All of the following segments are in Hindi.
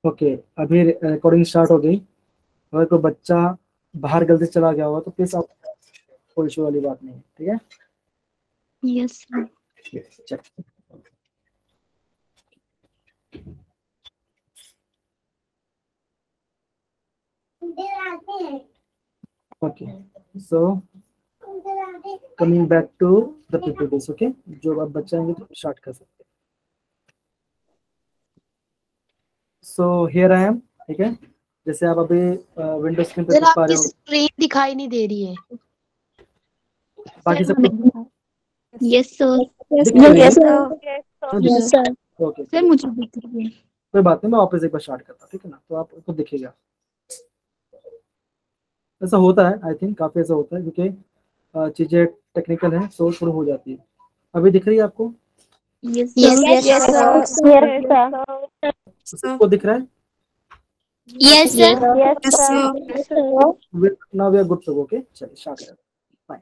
ओके, अभी रिकॉर्डिंग स्टार्ट हो गई। अगर कोई बच्चा बाहर गलती से चला गया होगा तो प्लीज आप, कोई इशू वाली बात नहीं है, ठीक है। Yes sir. चल। Okay, so coming back to the PPTs. Okay, जो आप बच्चे आएंगे तो स्टार्ट कर सकते हैं। सो हियर आई एम, ठीक है। जैसे आप अभी विंडो स्क्रीन पे सर देख पा आपकी रहे हो, स्क्रीन दिखाई नहीं दे रही है। बाकी सर सबको यस सर। दिख तो रही है ना? Yes sir. ओके, सर मुझे दिख रही है। कोई बात नहीं, मैं वापस एक बार स्टार्ट करता हूँ, ठीक है ना, तो आपको दिखेगा। ऐसा होता है, आई थिंक काफी ऐसा होता है, क्योंकि चीजें टेक्निकल है, सो थोड़ा हो जाती है। अभी दिख रही है आपको? Yes Yes, sir. yes, sir. Yes, sir. सबको दिख रहा है? Yes, sir. Yes Yes, sir. sir. Now we are good to go. Okay, चलिए स्टार्ट करते हैं। फाइन।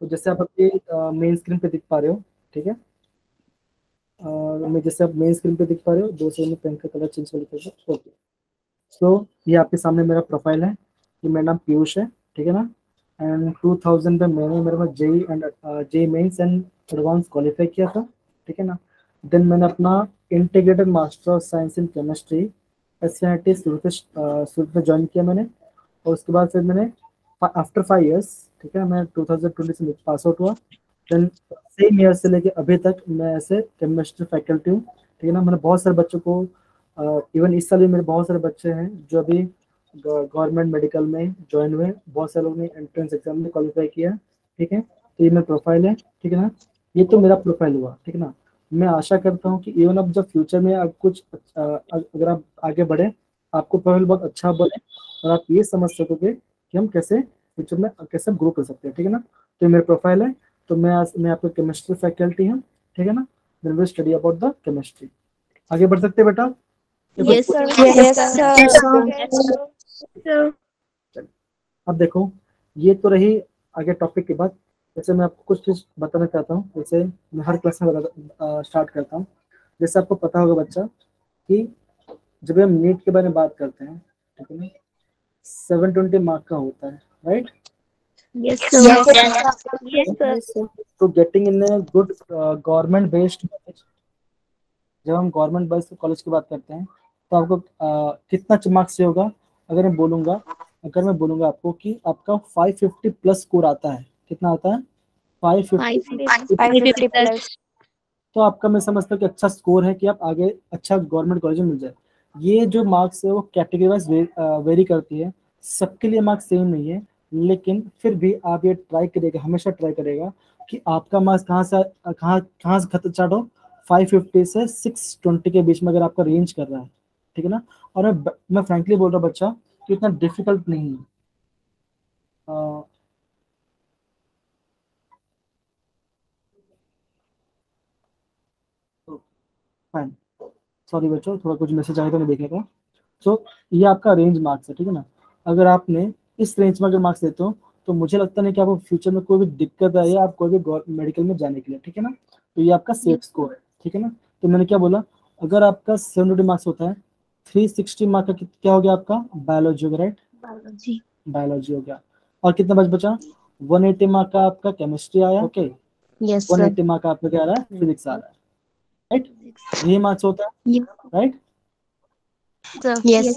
तो जैसे आप अपने मेन स्क्रीन पे दिख पा रहे हो, ठीक है। मैं जैसे आप मेन स्क्रीन पे दिख पा रहे हो, 2 सेकंड में पेन का कलर चेंज कर लेते हैं। ओके, सो ये आपके सामने मेरा प्रोफाइल है। ये मेरा नाम पीयूष है, ठीक है ना। एंड 2000 में मैंने मेरे पास JEE and JEE Mains and advance qualify किया था, ठीक है ना। देन मैंने अपना integrated master of science in chemistry SNIT Surat में ज्वाइन किया मैंने। और उसके बाद फिर मैंने आफ्टर 5 इयर्स, ठीक है, मैं 2020 से पास आउट हुआ। देन सेम ईयर से लेके अभी तक मैं ऐसे केमिस्ट्री फैकल्टी हूँ, ठीक है ना। मैंने बहुत सारे बच्चों को, इवन इस साल भी मेरे बहुत सारे बच्चे हैं जो अभी गवर्नमेंट मेडिकल में ज्वाइन हुए। बहुत सारे लोगों ने एंट्रेंस एग्जाम में क्वालिफाई किया, ठीक है। तो ये मेरा प्रोफाइल है, ठीक है ना। ये तो मेरा प्रोफाइल हुआ, ठीक है ना। मैं आशा करता हूँ कि इवन अब जब फ्यूचर में आप कुछ अगर आप आगे बढ़े, आपको प्रोफाइल बहुत अच्छा बने और आप ये समझ सकोगे कि हम कैसे फ्यूचर में कैसे ग्रो कर सकते हैं, ठीक है ना। तो ये मेरा प्रोफाइल है। तो मैं आपको केमिस्ट्री फैकल्टी हूँ, ठीक है ना। Then we study about the chemistry. आगे बढ़ सकते हैं बेटा? ये कुछ yes sir. Yes, sir. Sir चलिए, अब देखो, ये तो रही आगे टॉपिक की बात। जैसे मैं आपको कुछ चीज बताना चाहता हूँ, जैसे मैं हर क्लास में स्टार्ट करता हूँ। जैसे आपको पता होगा बच्चा कि जब हम नीट के बारे में बात करते हैं, ठीक है ना, 720 मार्क का होता है, right. Yes Yes, sir. sir. Yes, sir. तो getting in a good government based college, जब हम गवर्नमेंट बेस्ड कॉलेज की बात करते हैं तो आपको कितना मार्क्स चाहिए होगा? अगर मैं बोलूंगा आपको कि आपका 550 प्लस स्कोर आता है, कितना आता है? 550। 550 plus. तो आपका, मैं समझता हूँ कि अच्छा स्कोर है कि आप आगे अच्छा गवर्नमेंट कॉलेज में मिल जाए। ये जो मार्क्स है वो कैटेगरी वाइज वेरी करती है, सबके लिए मार्क्स सेम नहीं है। लेकिन फिर भी आप ये ट्राई करिएगा, हमेशा ट्राई करेगा कि आपका मार्क्स कहाँ से खत स्टार्ट हो। 550 से 620 के बीच में अगर आपका रेंज कर रहा है, ठीक है ना। और मैं फ्रैंकली बोल रहा हूँ बच्चा कि इतना डिफिकल्ट नहीं है। फाइन, सॉरी बच्चों, थोड़ा कुछ मैसेज आया था, मैं देखने का। सो ये आपका रेंज मार्क्स है, ठीक है ना। अगर आपने इस रेंज में अगर मार्क्स देते हो तो मुझे लगता नहीं कि आपको फ्यूचर में कोई भी दिक्कत आए आप कोई भी मेडिकल में जाने के लिए, ठीक है ना। तो ये आपका सेफ स्कोर है, ठीक है ना। तो मैंने क्या बोला, अगर आपका 720 मार्क्स होता है, 360 मार्क का क्या हो गया आपका? बायोलॉजी हो गया, राइट। बायोलॉजी। बायोलॉजी हो गया। और कितना बचा? 180 मार्क का आपका केमिस्ट्री आया, ओके। Yes sir. 180 मार्क का आपका क्या आ रहा है? फिजिक्स आ रहा है, राइट। यही मार्क्स होता है, राइट। Yes,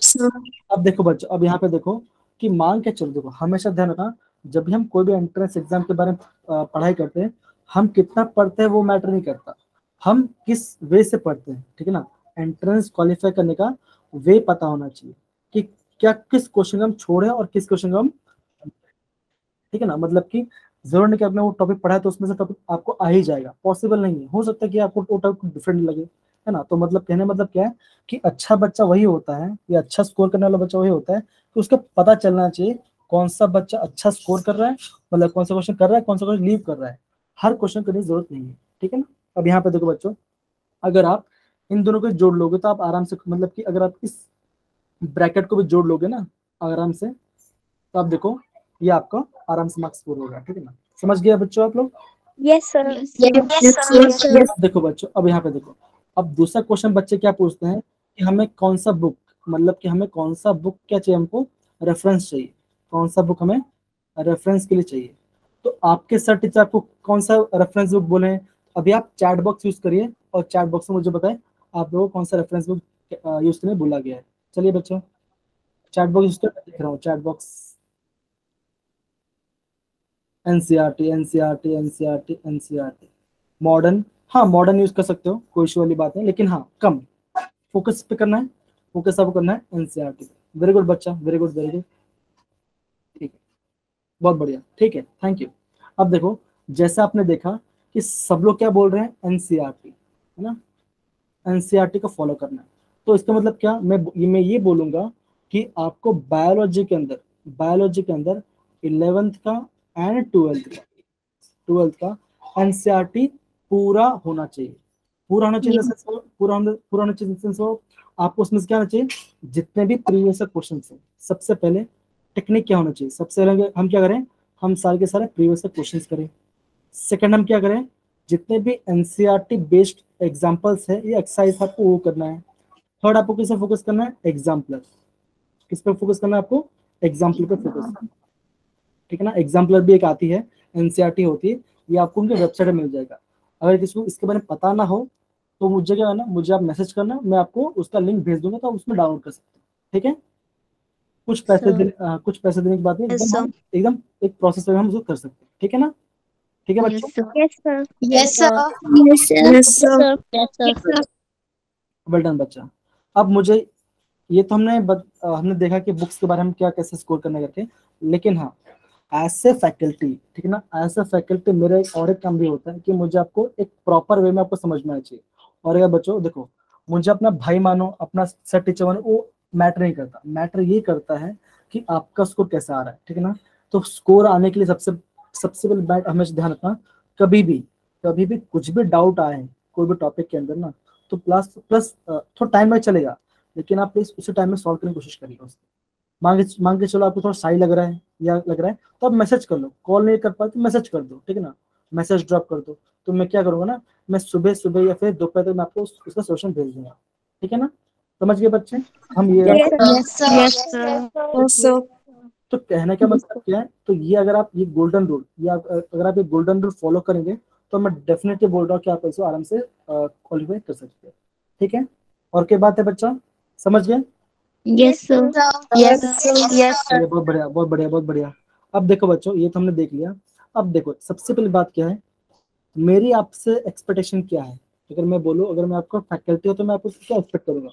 sir. अब देखो बच्चों, अब यहाँ पे देखो कि मान के चलो, देखो हमेशा ध्यान रखना, जब भी हम कोई भी एंट्रेंस एग्जाम के बारे में पढ़ाई करते हैं, हम कितना पढ़ते हैं वो मैटर नहीं करता, हम किस वे से पढ़ते हैं, ठीक है ना। एंट्रेंस क्वालिफाई करने का वे पता होना चाहिए कि क्या किस क्वेश्चन हम छोड़े और किस क्वेश्चन हम, ठीक है ना। मतलब कि जरूर नहीं कि आपने वो टॉपिक पढ़ा है तो उसमें से टॉपिक आपको आ ही जाएगा, पॉसिबल नहीं है। हो सकता है कि आपको वो टॉपिक डिफरेंट लगे, है ना। तो मतलब कहने मतलब क्या है कि अच्छा बच्चा वही होता है या अच्छा स्कोर करने वाला बच्चा वही होता है कि उसका पता चलना चाहिए कौन सा बच्चा अच्छा स्कोर कर रहा है, मतलब कौन सा क्वेश्चन कर रहा है, कौन सा क्वेश्चन लीव कर रहा है। हर क्वेश्चन करने की जरूरत नहीं है, ठीक है ना। अब यहाँ पे देखो बच्चों, अगर आप इन दोनों को जोड़ लोगे तो आप आराम से, मतलब कि अगर आप इस ब्रैकेट को भी जोड़ लोगे ना आराम से, तो आप देखो ये आपका आराम से मार्क्स स्कोर होगा, ठीक है ना। समझ गया बच्चों आप लोग? yes, sir. Yes sir. अब देखो बच्चों, अब यहाँ पे देखो, अब दूसरा क्वेश्चन बच्चे क्या पूछते हैं कि हमें कौन सा बुक, मतलब कि हमें कौन सा बुक क्या चाहिए, हमको रेफरेंस चाहिए, कौन सा बुक हमें रेफरेंस के लिए चाहिए। तो आपके सर टीचर आपको कौन सा रेफरेंस बुक बोले हैं, अभी आप चैट बॉक्स यूज करिए और चैट बॉक्स में मुझे बताएं आप लोगों को कौन सा रेफरेंस बुक यूज करने बोला गया है। चलिए बच्चों, चैट बॉक्स यूज कर लिख रहा हूँ, chat box NCERT NCERT NCERT NCERT modern. हाँ मॉडर्न यूज कर सकते हो, कोई इशू वाली बात नहीं, लेकिन हाँ कम फोकस पे करना है, फोकस आपको करना है एनसीईआरटी। वेरी गुड बच्चा, वेरी गुड वेरी गुड, ठीक है, बहुत बढ़िया, ठीक है, थैंक यू। अब देखो, जैसे आपने देखा कि सब लोग क्या बोल रहे हैं, एनसीईआरटी है ना, एनसीईआरटी को फॉलो करना है। तो इसका मतलब क्या, मैं ये बोलूंगा कि आपको बायोलॉजी के अंदर 11th का एंड 12th का एनसीईआरटी पूरा होना चाहिए, पूरा होना चाहिए in the sense वो- पूरा होना चाहिए in the sense वो आपको उसमें से क्या होना चाहिए, जितने भी प्रीवियस क्वेश्चन हैं, सबसे पहले टेक्निक क्या होना चाहिए, सबसे पहले हम क्या करें, हम सारे के सारे प्रीवियस क्वेश्चंस करें। सेकंड हम क्या करें, जितने भी एनसीईआरटी बेस्ड एग्जांपल्स है ये एक्सरसाइज आपको वो करना है। थर्ड आपको किस पे फोकस करना है, एग्जाम्पलर, किस पे फोकस करना है आपको, एग्जाम्पल पे फोकस, ठीक है ना। एग्जाम्पलर भी एक आती है, एनसीईआरटी होती है, ये आपको उनके वेबसाइट में मिल जाएगा। अगर किसी को इसके बारे में पता ना हो तो मुझे क्या है ना, मुझे आप मैसेज करना, मैं आपको उसका लिंक भेज दूंगा, तो आप उसमें डाउनलोड कर सकते हैं, ठीक है। कुछ पैसे देने की बात नहीं, Yes, एकदम sir. हम एकदम एक प्रोसेस में हम उसको कर सकते हैं, ठीक है ना, ठीक है Yes, बच्चों। sir. Yes, sir. Yes, sir. Yes, sir. Yes, Yes, sir. sir. Yes, sir. Yes, sir. Well done बच्चा। अब मुझे ये तो हमने देखा कि बुक्स के बारे में क्या कैसे स्कोर करने करके, लेकिन हाँ एज ए फैकल्टी, ठीक है ना, एज ए फैकल्टी मेरा एक और एक काम भी होता है कि मुझे आपको एक प्रॉपर वे में आपको समझ में आना चाहिए। और अगर बच्चों देखो, मुझे अपना भाई मानो, अपना सर टीचर मानो, वो मैटर नहीं करता, मैटर ये करता है कि आपका स्कोर कैसा आ रहा है, ठीक है ना। तो स्कोर आने के लिए सबसे सबसे पहले बात हमेशा ध्यान रखना, कभी भी कुछ भी डाउट आए कोई भी टॉपिक के अंदर ना, तो प्लस प्लस थोड़ा टाइम में चलेगा, लेकिन आप प्लीज उसी टाइम में सॉल्व करने की कोशिश करिए उसको। मान के चलो आपको थोड़ा शाई लग रहा है या लग रहा है, तो आप मैसेज कर लो, कॉल नहीं कर पाए तो मैसेज कर दो, ठीक है ना, मैसेज ड्रॉप कर दो। तो मैं क्या करूंगा ना, मैं सुबह सुबह या फिर दोपहर तक मैं आपको उसका सोल्यूशन भेज दूंगा, ठीक है ना। समझ गए बच्चे, हम ये Yes, sir. Yes, sir. Yes, sir. Yes, sir. तो कहने का मतलब क्या है, तो ये अगर आप ये गोल्डन रूल, या अगर आप ये गोल्डन रूल फॉलो करेंगे, तो मैं डेफिनेटली बोल रहा हूँ कि आप इसको आराम से क्वालिफाई कर सकते हैं, ठीक है। और क्या बात है बच्चा, समझ गए, Yes, sir. Yes, sir. Yes, sir. चलिए बहुत बढ़िया बहुत बढ़िया बहुत बढ़िया। अब देखो बच्चों, ये तो हमने देख लिया। अब देखो सबसे पहली बात क्या है, मेरी आपसे एक्सपेक्टेशन क्या है। अगर मैं बोलूँ, अगर मैं आपका फैकल्टी हो तो मैं आपको क्या एक्सपेक्ट करूंगा,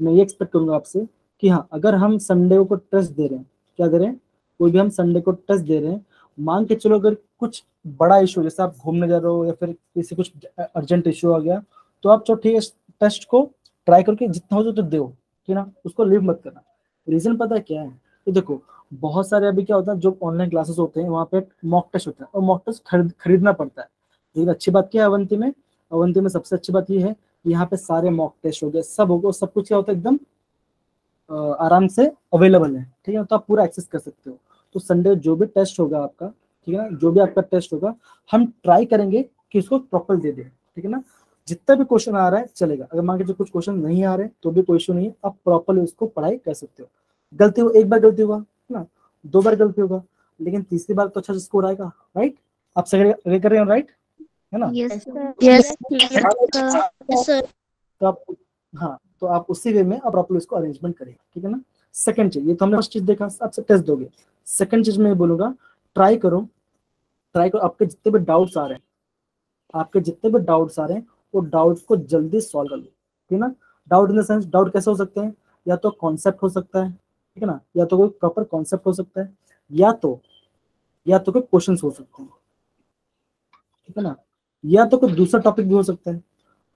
मैं ये एक्सपेक्ट करूंगा आपसे कि हाँ, अगर हम संडे को टेस्ट दे रहे हैं, क्या दे रहे हैं, कोई भी हम संडे को टेस्ट दे रहे हैं, मान के चलो अगर कुछ बड़ा इशू, जैसे आप घूमने जा रहे हो या फिर किसी कुछ अर्जेंट इशू आ गया, तो आप चलो ठीक है, टेस्ट को ट्राई करके जितना हो तो दो, ठीक है ना, उसको लीव मत करना। रीजन पता है क्या है, तो देखो बहुत सारे अभी क्या होता है, जो ऑनलाइन क्लासेस होते हैं वहाँ पे मॉक टेस्ट होता है, और मॉक टेस्ट खरीदना पड़ता है। लेकिन अच्छी बात क्या है अवंती में सबसे अच्छी बात ये है कि यहाँ पे सारे मॉक टेस्ट हो गए, सब हो गया, सब कुछ क्या होता है एकदम आराम से अवेलेबल है, ठीक है, तो आप पूरा एक्सेस कर सकते हो। तो संडे जो भी टेस्ट होगा आपका, ठीक है ना, जो भी आपका टेस्ट होगा, हम ट्राई करेंगे कि उसको प्रॉपर दे दें, ठीक है ना। जितना भी क्वेश्चन आ रहा है चलेगा, अगर मान के जो कुछ क्वेश्चन नहीं आ रहे तो भी कोई इशू नहीं है, आप प्रॉपरली उसको पढ़ाई कर सकते हो। गलती हो, एक बार गलती होगा है ना, 2 बार गलती होगा, लेकिन तीसरी बार तो अच्छा स्कोर आएगा, राइट। आप सही अग्री कर रहे हो, राइट, है ना। Yes, sir. Yes. Yes, sir. Yes, sir. तो आप, हाँ, तो आप उसी वे में आप प्रॉपरली उसको अरेंजमेंट करेंगे, ठीक है ना। सेकंड चीज, ये तो हमने फर्स्ट चीज देखा, आपसे टेस्ट दोगे। सेकंड चीज मैं बोलूंगा, ट्राई करो आपके जितने भी डाउट्स आ रहे हैं, वो डाउट्स को जल्दी सॉल्व कर लो, ठीक है ना। Doubt in the sense, doubt कैसे हो सकते हैं, या तो कॉन्सेप्ट हो सकता है, ठीक है ना, या तो कोई प्रॉपर कॉन्सेप्ट हो सकता है, या तो कोई क्वेश्चन हो सकते हैं, ठीक है ना, या तो कोई दूसरा टॉपिक भी हो सकता है।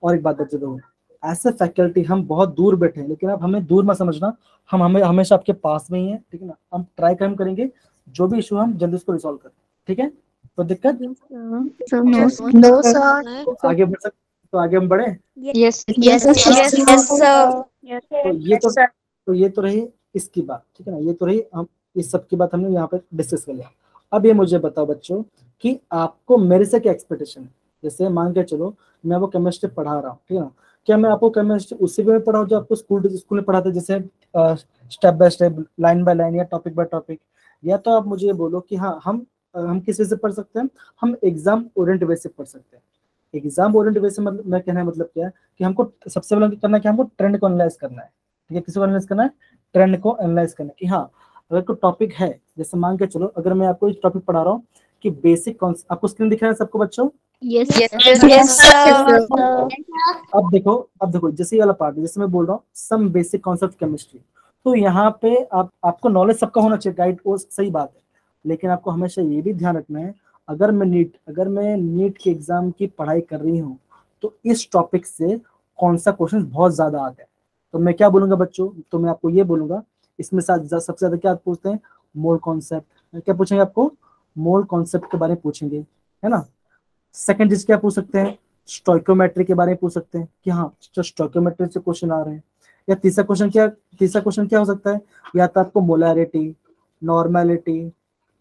और एक बात बच्चे दो, ऐसे फैकल्टी हम बहुत दूर बैठे हैं, लेकिन आप हमें दूर मत समझना, हम हमें हमेशा आपके पास में ही है, ठीक है ना। हम ट्राई हम करेंगे जो भी इशू हम जल्दी उसको रिसॉल्व करें, ठीक है। तो दिक्कत, Yes, sir. No, No, no, sir. sir. तो आगे बढ़ सकते, तो आगे हम बढ़े। Yes. Yes, Yes, yes, yes, sir. Yes, तो ये तो रही इसकी बात, ठीक है ना, ये तो रही, हम इस सब की बात हमने यहाँ पे डिस्कस कर लिया। अब ये मुझे बताओ बच्चों कि आपको मेरे से क्या एक्सपेक्टेशन है। जैसे मान के चलो मैं वो केमिस्ट्री पढ़ा रहा हूँ, ठीक है ना, क्या मैं आपको केमिस्ट्री उसी वे में पढ़ाऊँ जो आपको स्कूल में पढ़ाते हैं, जैसे step by step, line by line, या टॉपिक बाय टॉपिक? या तो आप मुझे ये बोलो कि हाँ हम किस वे से पढ़ सकते हैं, हम एग्जाम ओरिएंट वे से पढ़ सकते हैं। एग्जाम ओरिएंट वे से मतलब मैं कहना है मतलब क्या है कि हमको सबसे पहले करना है कि हमको ट्रेंड को एनालाइज करना है। ठीक है, किसको एनालाइज करना है? ट्रेंड को एनालाइज करना है कि हाँ अगर कोई टॉपिक है, जैसे मान के चलो अगर मैं आपको एक टॉपिक पढ़ा रहा हूँ कि बेसिक कॉन्सेप्ट, आपको स्क्रीन दिख रहा है सबको बच्चों? Yes, Yes, sir. अब देखो जैसे ये वाला पार्ट है, जैसे मैं बोल रहा हूँ सम बेसिक कॉन्सेप्ट केमिस्ट्री, तो यहाँ पे आपको नॉलेज सबका होना चाहिए, गाइड, वो सही बात है, लेकिन आपको हमेशा ये भी ध्यान रखना है अगर मैं नीट के एग्जाम की पढ़ाई कर रही हूँ तो इस टॉपिक से कौन सा क्वेश्चन बहुत ज्यादा आता है, तो मैं क्या बोलूंगा बच्चों, तो मैं आपको ये बोलूंगा इसमें सबसे ज्यादा क्या पूछते हैं? Mole concept. क्या पूछेंगे आपको? मोल कॉन्सेप्ट के बारे में पूछेंगे, है ना। सेकंड चीज क्या पूछ सकते हैं? स्टोइकोमेट्री के बारे में पूछ सकते हैं कि हाँ जो स्टोइकोमेट्री से क्वेश्चन आ रहे हैं। या तीसरा क्वेश्चन क्या हो सकता है? या तो आपको molarity, normality,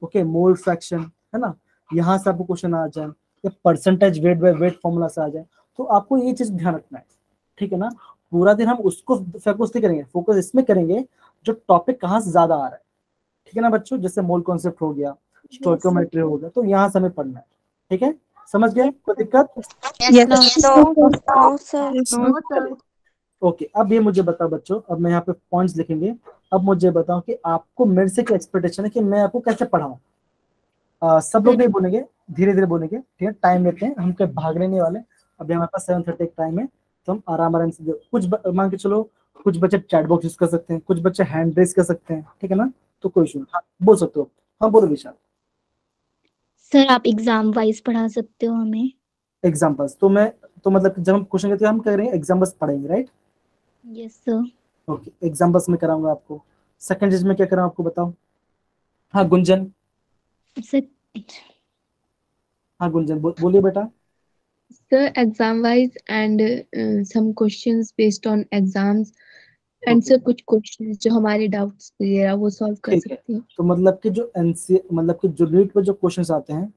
okay, mole fraction, है ना, यहाँ से आपको क्वेश्चन आ जाए, या percentage weight by weight formula से आ जाए। तो आपको ये चीज ध्यान रखना है, ठीक है ना। पूरा दिन हम उसको फोकस नहीं करेंगे, फोकस इसमें करेंगे जो टॉपिक कहाँ से ज्यादा आ रहा है, ठीक है ना बच्चों। जैसे मोल कॉन्सेप्ट हो गया, स्टोइकोमेट्री हो गया, तो यहाँ से हमें पढ़ना है, ठीक है। समझ गए? कोई दिक्कत? Yes, no. no, sir. No, sir. Okay, अब ये मुझे बताओ बच्चों, अब मैं यहाँ पे पॉइंट्स लिखेंगे। अब मुझे बताओ कि आपको मेरे से क्या एक्सपेक्टेशन है कि मैं आपको कैसे पढ़ाऊं। सब लोग नहीं बोलेंगे, धीरे धीरे बोलेंगे, ठीक है, टाइम लेते हैं, हम कहीं भागने नहीं वाले। अभी हमारे पास 7:30 टाइम है, तो हम आराम से मान के चलो कुछ बच्चे चैट बॉक्स यूज कर सकते हैं, कुछ बच्चे हैंड रेस कर सकते हैं, ठीक है ना। तो कोई इशू नहीं, हाँ बोल सकते हो। हाँ बोलो विशाल। सर आप एग्जाम वाइज पढ़ा सकते हो हमें? एग्जाम्पल्स तो मैं, तो मतलब जब हम क्वेश्चन करते हैं हम कह रहे हैं एग्जाम्पल्स पढ़ेंगे, right? Yes sir. Okay, examples में कराऊंगा आपको। सेकंड चीज में क्या कराऊं आपको बताओ। हाँ गुंजन, सर हाँ गुंजन बोलिए बेटा। Sir, exam wise and some questions based on exams and okay sir कुछ questions जो हमारे doubts वगैरह वो solve कर ठीक है, सकते हैं। तो मतलब कि जो एनसी मतलब कि जो नीट में जो क्वेश्चंस आते हैं,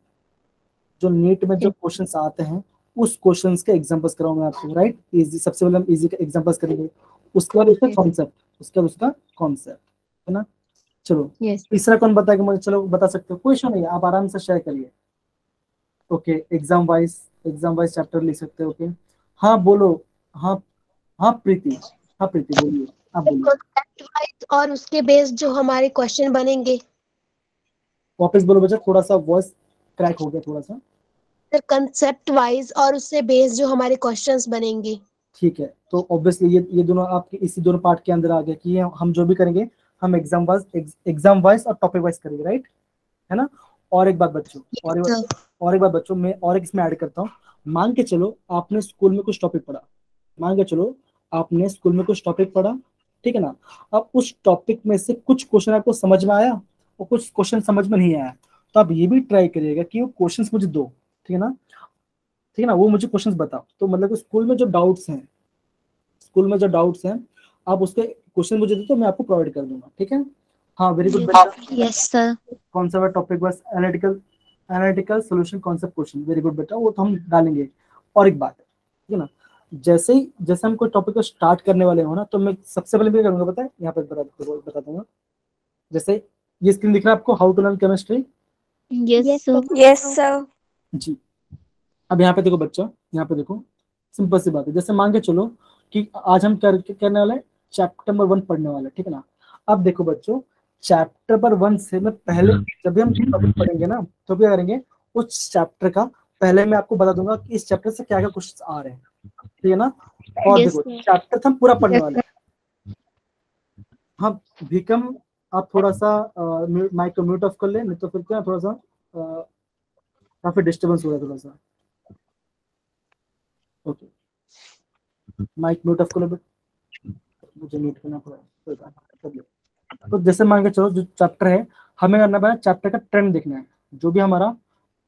जो नीट में जो Yes, क्वेश्चंस आते हैं उस क्वेश्चंस के एग्जांपल्स कराऊंगा आपको, राइट। इजी, सबसे पहले हम इजी के एग्जांपल्स करेंगे, उसके बाद उसका yes, कॉन्सेप्ट, उसके बाद उसका कॉन्सेप्ट, है ना। चलो yes. तीसरा कौन बताएगा मुझे? चलो बता सकते हो, कोई इशू नहीं है, आप आराम से शेयर करिए। ओके, एग्जाम वाइज चैप्टर लिख सकते हो, ओके। हाँ बोलो। हाँ, हाँ प्रीति, हाँ प्रीति बोलिए, आप बोलिए। Concept wise और उसके बेस्ड जो हमारे क्वेश्चन बनेंगे। वापस बोलो बच्चा, थोड़ा सा वॉइस क्रैक हो गया थोड़ा सा। सर कंसेप्ट वाइज और उससे बेस्ड जो हमारे क्वेश्चंस बनेंगे। ठीक है, तो ऑब्वियसली ये दोनों आपके इसी दोनों पार्ट के अंदर आ गया कि हम जो भी करेंगे हम एग्जाम वाइज और टॉपिक वाइज करेंगे, राइट, है ना। और एक बात बच्चों, और एक बात बच्चों, मैं और एक इसमें ऐड करता हूँ। मान के चलो आपने स्कूल में कुछ टॉपिक पढ़ा, मान के चलो आपने स्कूल में कुछ टॉपिक पढ़ा, ठीक है ना। अब उस टॉपिक में से कुछ क्वेश्चन आपको समझ में आया और कुछ क्वेश्चन समझ में नहीं आया, तो आप ये भी ट्राई करिएगा कि वो क्वेश्चंस मुझे दो, ठीक है ना, ठीक है ना, वो मुझे क्वेश्चंस बताओ। तो मतलब कि स्कूल में जो डाउट्स हैं आप उसके क्वेश्चन मुझे दे तो मैं आपको प्रोवाइड कर दूंगा, ठीक है। हाँ वेरी गुड बेटा। Yes sir. कौन सा टॉपिक बस analytical solution concept question, very good बेटा, वो तो हम डालेंगे। और एक बात है, ठीक है ना, जैसे हम कोई टॉपिक को स्टार्ट करने वाले हो ना, तो मैं सबसे पहले क्या करूंगा पता है, यहाँ पे बता दूंगा। जैसे ये स्क्रीन दिख रहा है आपको, how to learn chemistry. Yes sir. Yes, sir. जी, अब यहाँ पे देखो बच्चा, यहाँ पे देखो, सिंपल सी बात है, जैसे मान के चलो कि आज हम करने वाले चैप्टर नंबर 1 पढ़ने वाले, ठीक है ना। अब देखो बच्चों, चैप्टर नंबर 1 से मैं पहले, जब भी हम टॉपिक पढ़ेंगे ना, तो क्या करेंगे, उस चैप्टर का पहले मैं आपको बता दूंगा कि इस चैप्टर से क्या क्या क्वेश्चन आ रहे हैं, ठीक है ना। और Yes, देखो sir. चैप्टर तो हम पूरा पढ़ने Yes, वाले हैं। हाँ विक्रम, आप थोड़ा सा माइक को म्यूट ऑफ कर ले, नहीं तो फिर क्या थोड़ा सा काफी डिस्टर्बेंस हो रहा है थोड़ा सा। ओके, माइक म्यूट ऑफ कर लो, मुझे म्यूट करना पड़ा, कोई बात नहीं, कर लो। तो जैसे मान के चलो जो चैप्टर है, हमें करना पड़ा चैप्टर का ट्रेंड देखना है, जो भी हमारा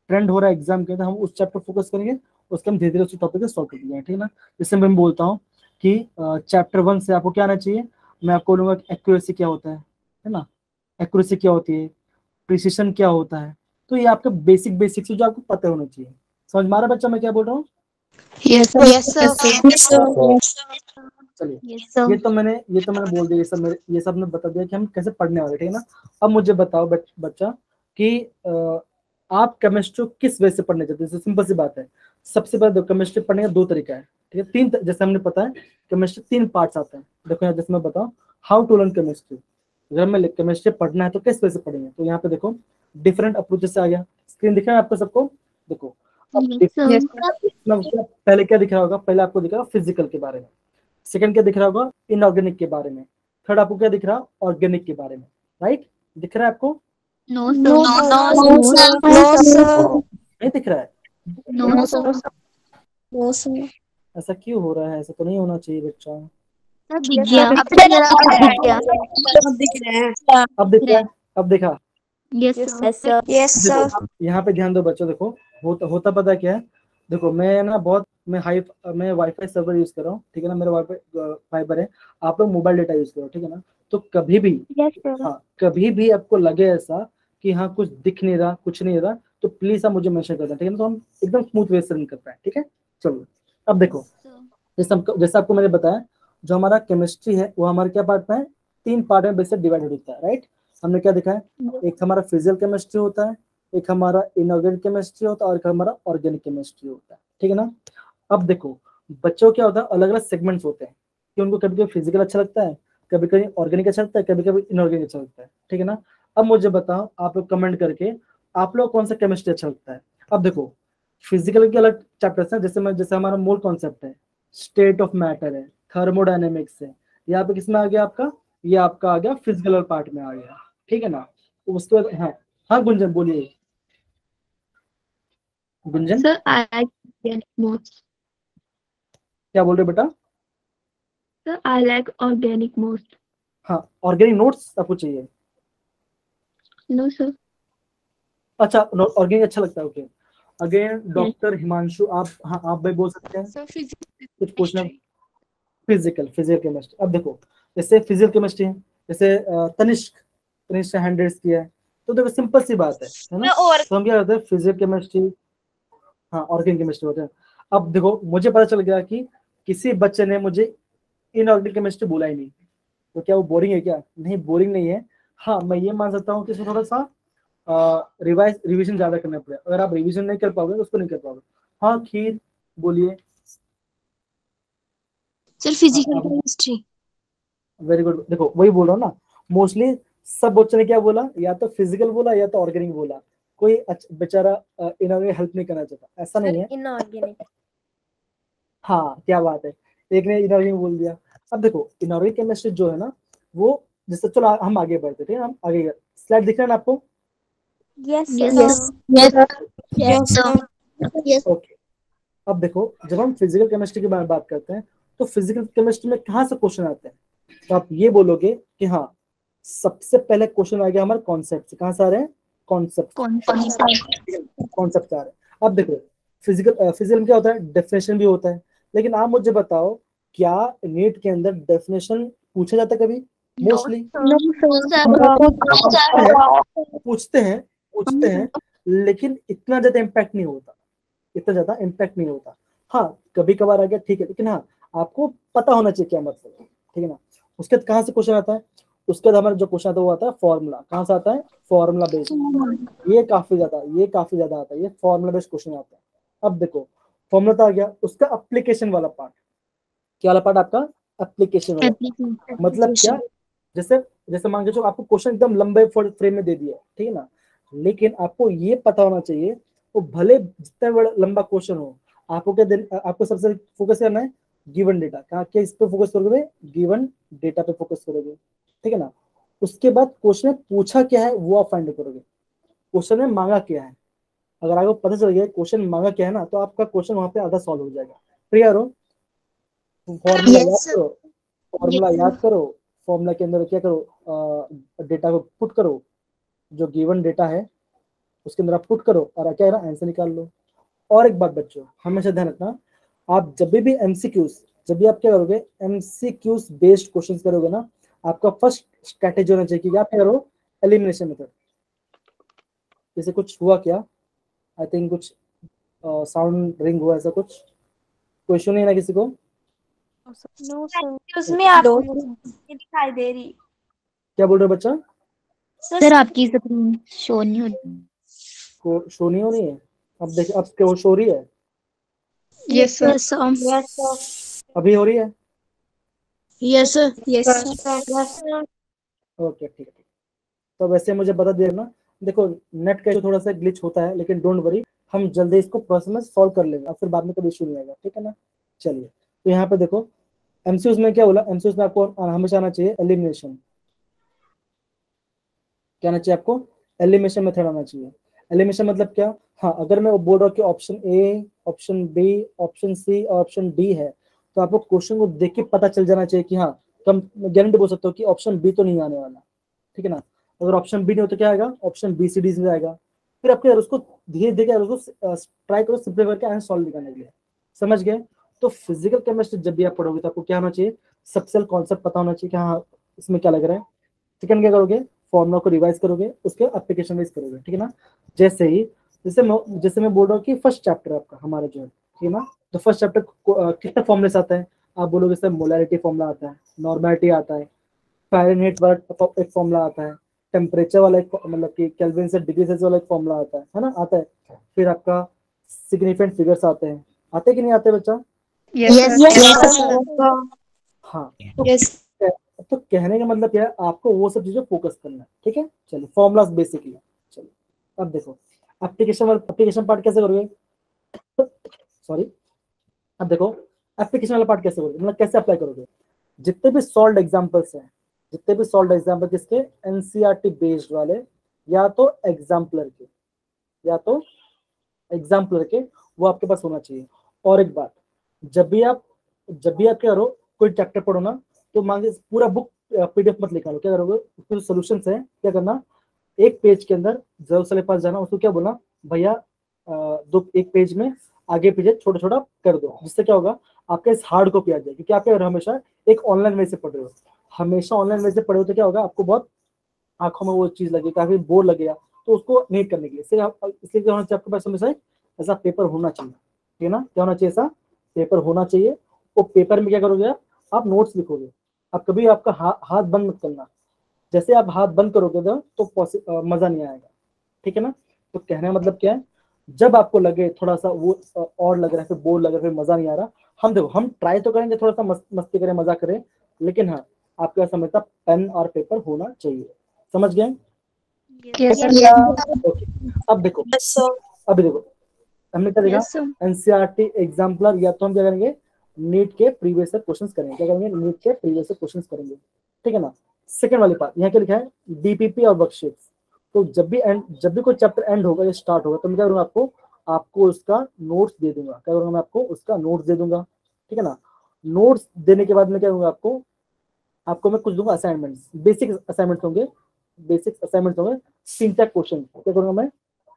ट्रेंड हो रहा है एग्जाम के अंदर, हम उस चैप्टर फोकस करेंगे, उसके हम धीरे धीरे उस टॉपिक को सॉल्व कर देंगे, ठीक है ना। जैसे मैं बोलता हूँ कि चैप्टर 1 से आपको क्या आना चाहिए, मैं आपको बोलूंगा कि एक्यूरेसी क्या होता है ना, एक्यूरेसी क्या होती है, प्रिसिशन क्या होता है। तो ये आपका बेसिक से जो आपको पता होना चाहिए। समझ मारा बच्चा मैं क्या बोल रहा हूँ? Yes, sir. चलिए, यस सर। ये तो मैंने बोल दिया, ये सब ने बता दिया कि हम कैसे पढ़ने वाले, ठीक है ना। अब मुझे बताओ बच्चा कि आप केमिस्ट्री किस वे से पढ़ने चाहते हैं। सिंपल सी बात है, सबसे पहले केमिस्ट्री पढ़ने का 2 तरीका है, ठीक है। जैसे हमने पता है केमिस्ट्री 3 पार्ट्स आते हैं। देखो यहाँ जैसे मैं बताऊँ हाउ टू लर्न केमिस्ट्री, अगर हमें केमिस्ट्री पढ़ना है तो किस वे से पढ़ेंगे। तो यहाँ पे देखो डिफरेंट अप्रोचेस से आ गया, स्क्रीन दिख रहा है आपको सबको। देखो अब यस सर। पहले क्या दिख रहा होगा, पहले आपको दिख रहा होगा फिजिकल के बारे में, सेकंड क्या दिख रहा होगा, इनऑर्गेनिक के बारे में, थर्ड आपको क्या दिख रहा है, ऑर्गेनिक के बारे में, राइट। दिख रहा है आपको? No No, sir. sir. नहीं दिख रहा है? No sir. No, sir. ऐसा क्यों हो रहा है? ऐसा तो नहीं होना चाहिए बच्चा। सर दिख गया। अब अब दिख गया। दिख रहे हैं। अब दिख रहा है? अब देखा? Yes sir. Yes, sir. देखो यहाँ पे ध्यान दो बच्चों, देखो होता पता क्या है। देखो मैं वाईफाई सर्वर यूज कर रहा हूँ, ठीक है ना, मेरा वाईफाई फाइबर है, आप लोग मोबाइल डेटा यूज करो, ठीक है ना। तो कभी भी यस सर। हाँ, कभी भी आपको लगे ऐसा कि हाँ कुछ दिख नहीं रहा, कुछ नहीं रहा, तो प्लीज आप मुझे मेंशन कर दें, ठीक है ना। तो हम एकदम स्मूथ वे से रन कर पाए, ठीक है। चलो अब देखो, जैसे आपको मैंने बताया, जो हमारा केमिस्ट्री है वो हमारे क्या पार्ट में है, 3 पार्ट में बेसिक डिवाइडेड होता है, राइट। हमने क्या देखा है, एक हमारा फिजिकल केमिस्ट्री होता है, एक हमारा इनऑर्गेनिक केमिस्ट्री होता है, और एक हमारा ऑर्गेनिक केमिस्ट्री होता है, ठीक है ना। अब देखो बच्चों क्या होता है, अलग अलग सेगमेंट्स होते हैं कि उनको कभी कभी फिजिकल अच्छा लगता है, कभी कभी ऑर्गेनिक अच्छा लगता है, कभी कभी इनऑर्गेनिक अच्छा लगता है, ठीक है ना। अब मुझे बताओ आप लोग कमेंट करके, आप लोग कौन सा केमिस्ट्री अच्छा लगता है। अब देखो फिजिकल के अलग चैप्टर्स हैं, जैसे हमारा मूल कॉन्सेप्ट है, स्टेट ऑफ मैटर है, थर्मोडायनेमिक्स है, यहाँ पे किसमें आ गया आपका, ये आपका आ गया फिजिकल पार्ट में आ गया, ठीक है ना। उसके बाद हाँ हाँ गुंजन बोलिए, Gunjan Sir, I like organic most. क्या बोल रहे हो बेटा? Sir, I like organic most. हाँ ऑर्गेनिक नोट्स आपको चाहिए? No, sir. अच्छा ऑर्गेनिक अच्छा लगता है, okay. Again Yes. Doctor Himanshu, आप भाई बोल सकते हैं Sir, कुछ पूछना। फिजिकल केमिस्ट्री, अब देखो जैसे फिजिकल केमिस्ट्री है, जैसे तनिष्क 100 की है, तो देखो सिंपल सी बात है ना। तो हम क्या करते हैं फिजिकल केमिस्ट्री, हाँ ऑर्गेनिक केमिस्ट्री होते हैं। अब देखो मुझे पता चल गया कि किसी बच्चे ने मुझे इनऑर्गेनिक केमिस्ट्री बोला ही नहीं, तो क्या वो बोरिंग है क्या? नहीं, बोरिंग नहीं है। हाँ मैं ये मान सकता हूँ कि इसमें थोड़ा सा रिवीजन ज्यादा करना पड़ेगा, अगर आप रिवीजन नहीं कर पाओगे तो उसको नहीं कर पाओगे। हाँ खीर बोलिए। sir, physical chemistry. Very good, देखो वही बोल रहा हूँ ना, मोस्टली सब बच्चों ने क्या बोला, या तो फिजिकल बोला या तो ऑर्गेनिक बोला, कोई बेचारा इनऑर्गेनिक हेल्प नहीं करना चाहता, ऐसा नहीं है। Inorganic. हाँ क्या बात है, एक ने इनऑर्गेनिक बोल दिया। अब देखो इनऑर्गेनिक केमिस्ट्री जो है ना, वो जैसे चलो हम आगे बढ़ते थे, हम आगे स्लाइड दिख रहा है ना आपको? Yes, Yes, sir. Yes, sir. Yes okay. अब देखो जब हम फिजिकल केमिस्ट्री के बारे में बात करते हैं, तो फिजिकल केमिस्ट्री में कहाँ से क्वेश्चन आते हैं, तो आप ये बोलोगे कि हाँ सबसे पहले क्वेश्चन आ गया हमारे कॉन्सेप्ट से। कहाँ से आ रहे हैं? कॉन्सेप्ट कौन सा कॉन्सेप्ट आ रहे हैं। अब देखो फिजिकल में क्या होता है, डेफिनेशन भी होता है, लेकिन आप मुझे बताओ क्या नीट के अंदर डेफिनेशन पूछा जाता है कभी? मोस्टली पूछते हैं, लेकिन इतना ज्यादा इम्पैक्ट नहीं होता, हाँ कभी कभार आ गया, ठीक है, लेकिन हाँ आपको पता होना चाहिए क्या मतलब है, ठीक है ना। उसके बाद कहाँ से क्वेश्चन आता है? उसके बाद हमारा जो क्वेश्चन आता है वो आता है फॉर्मूला। कहाँ से आता है? Formula based. ये काफी ज्यादा आता है, ये फॉर्मूला बेस्ड क्वेश्चन आता है। अब देखो फॉर्मूला तो आ गया, उसका एप्लीकेशन वाला पार्ट, क्या वाला पार्ट आपका? एप्लीकेशन वाला part। मतलब क्या, जैसे जैसे मान के चलो आपको क्वेश्चन एकदम लंबे फ्रेम में दे दिया, ठीक है ना, लेकिन आपको ये पता होना चाहिए, वो भले जितना बड़ा लंबा क्वेश्चन हो, आपको सबसे फोकस करना है गिवन डेटा। कहाँ क्या इस पे फोकस करोगे? गिवन डेटा पे फोकस करोगे, ठीक है ना। उसके बाद क्वेश्चन में पूछा क्या है वो आप फाइंड करोगे, क्वेश्चन में मांगा क्या है। अगर आपको पता चल गया क्वेश्चन मांगा क्या है ना, तो आपका क्वेश्चन वहां पे आधा सॉल्व हो जाएगा। क्लियर हो? फॉर्मूला याद करो, फॉर्मूला के अंदर क्या करो, डेटा को पुट करो, जो गिवन डेटा है उसके अंदर आप पुट करो, और क्या है ना आंसर निकाल लो। और एक बात बच्चों हमेशा ध्यान रखना, आप जब भी एमसीक्यूज, जब भी आप क्या करोगे एमसीक्यूज बेस्ड क्वेश्चंस करोगे ना, आपका फर्स्ट स्ट्रेटेजी होना चाहिए कि आप क्या करो, एलिमिनेशन मेथड। जैसे कुछ हुआ क्या, आई थिंक कुछ साउंड रिंग हुआ, ऐसा कुछ कोई इशू नहीं है ना किसी को? नो सर, उसमें आपको नहीं दिखाई दे रही। क्या बोल रहे हो बच्चा? सर आपकी स्क्रीन शो नहीं होती। को शो नहीं हो रही है? अब देखिए, अब क्या शो हो रही है? Yes, sir. Yes sir. Yes sir, अभी हो रही है? Yes sir. Yes, sir. Yes sir. Okay, ठीक है। तो वैसे मुझे बता देना। देखो, नेट का थोड़ा सा ग्लिच होता है, लेकिन डोंट वरी, हम जल्दी इसको प्रोसेस में सॉल्व कर लेंगे, और फिर बाद में कभी इशू नहीं आएगा, ठीक है ना? चलिए, तो यहाँ पे देखो, एमसीक्यूज में क्या बोला, एमसीक्यूज में आपको हमेशा आना चाहिए एलिमिनेशन। क्या आना चाहिए आपको? एलिमिनेशन मेथड आना चाहिए। एलिमिनेशन मतलब क्या? हाँ, अगर मैं बोल रहा हूँ कि option A, option B, option C और ऑप्शन डी है, तो आपको क्वेश्चन को देख के पता चल जाना चाहिए कि हाँ, कम गारंटी बोल सकते हो कि ऑप्शन बी तो नहीं आने वाला, ठीक है ना? अगर ऑप्शन बी नहीं हो तो क्या आएगा? ऑप्शन बी सी डी में आएगा। फिर आपके उसको धीरे धीरे उसको ट्राई करो सिंपल करके आंसर सॉल्व करने के लिए। समझ गए? तो फिजिकल केमिस्ट्री जब भी आप पढ़ोगे तो आपको क्या होना चाहिए? सबसे कॉन्सेप्ट पता होना चाहिए कि हाँ, इसमें क्या लग रहा है। सेकंड क्या करोगे? फॉर्मुला को रिवाइज करोगे, उसके एप्लीकेशन वाइज करोगे, ठीक है ना? जैसे ही जैसे मैं बोल रहा हूँ कि फर्स्ट चैप्टर आपका हमारा जो है, ठीक है ना? तो फर्स्ट चैप्टर कितने फॉर्मुलेस आता है? आप बोलोगे सर मोलैरिटी फॉर्मुला आता है, नॉर्मेलिटी आता है, फ़ारेनहाइट वाला एक फॉर्मुला आता है, टेम्परेचर वाला एक मतलब कि केल्विन से डिग्री सेल्सियस वाला एक फॉर्मुला आता है ना? आता है। फिर आपका सिग्निफिकेंट फिगर्स आते कि नहीं आते बच्चा? Yes, yes sir. सर। हाँ, तो यस। तो कहने का मतलब क्या है, आपको वो सब चीजें फोकस करना है, ठीक है? चलिए, फॉर्मुलाज बेसिकली। चलिए, अब देखो एप्लीकेशन पार्ट कैसे करोगे? सॉरी, अब देखो एप्लीकेशन वाला पार्ट कैसे करोगे, मतलब कैसे अप्लाई करोगे? जितने भी सॉल्व एग्जांपल्स हैं, जितने भी सॉल्व एग्जांपल किसके? एनसीईआरटी बेस्ड वाले, या तो एग्जाम्पलर के, या तो एग्जाम्पलर के, वो आपके पास होना चाहिए। और एक बात, जब भी आप क्या करो, कोई चैप्टर पढ़ो ना, तो मान लीजिए पूरा बुक पीडीएफ मत निकालो। क्या करोगे? उसके जो सोल्यूशंस है, क्या करना, एक पेज के अंदर जरूर सर के पास जाना, उसको क्या बोलना, भैया एक पेज में आगे पीछे छोटा छोटा कर दो, जिससे क्या होगा, आपके इस हार्ड कॉपी आ जाए। क्योंकि आप हमेशा एक ऑनलाइन वे से पढ़ रहे हो, हमेशा ऑनलाइन वे से पढ़े हो, तो क्या होगा, आपको बहुत आंखों में वो चीज लगेगी, काफी बोर लगेगा। तो उसको नीट करने के लिए इसलिए क्या होना चाहिए आपके पास हमेशा ऐसा पेपर होना चाहिए, ठीक है ना? क्या होना चाहिए? ऐसा पेपर होना चाहिए। वो पेपर में क्या करोगे आप नोट्स लिखोगे। अब कभी आपका हाथ बंद मत करना। जैसे आप हाथ बंद करोगे तो मजा नहीं आएगा, ठीक है ना? तो कहने का मतलब क्या है, जब आपको लगे थोड़ा सा वो और लग रहा है, फिर बोर लग रहा है, फिर मजा नहीं आ रहा, हम ट्राई तो करेंगे, थोड़ा सा मस्ती करें, मजा करें, लेकिन हाँ, आपके पास हमेशा पेन और पेपर होना चाहिए। समझ गए? Yes, sir. ओके, अब देखो, अभी देखो, हमने क्या देखा? Yes sir. एनसीईआरटी एग्जाम्पलर, या तो हम क्या करेंगे, नीट के प्रीवियस ईयर क्वेश्चंस करेंगे। क्या करेंगे? नीट के प्रीवियस ईयर क्वेश्चंस करेंगे, ठीक है ना? सेकंड वाली पार्ट, यहाँ क्या लिखा है? डीपीपी और वर्कशीट्स। तो जब भी कोई चैप्टर एंड होगा या स्टार्ट होगा, तो मैं क्या करूंगा, आपको उसका नोट्स दे दूंगा। क्या करूंगा? मैं आपको उसका नोट्स दे दूंगा, ठीक है ना? नोट्स देने के बाद में क्या करूंगा, आपको मैं कुछ दूंगा असाइनमेंट्स, बेसिक असाइनमेंट्स होंगे। 3-4 क्वेश्चन क्या करूंगा मैं?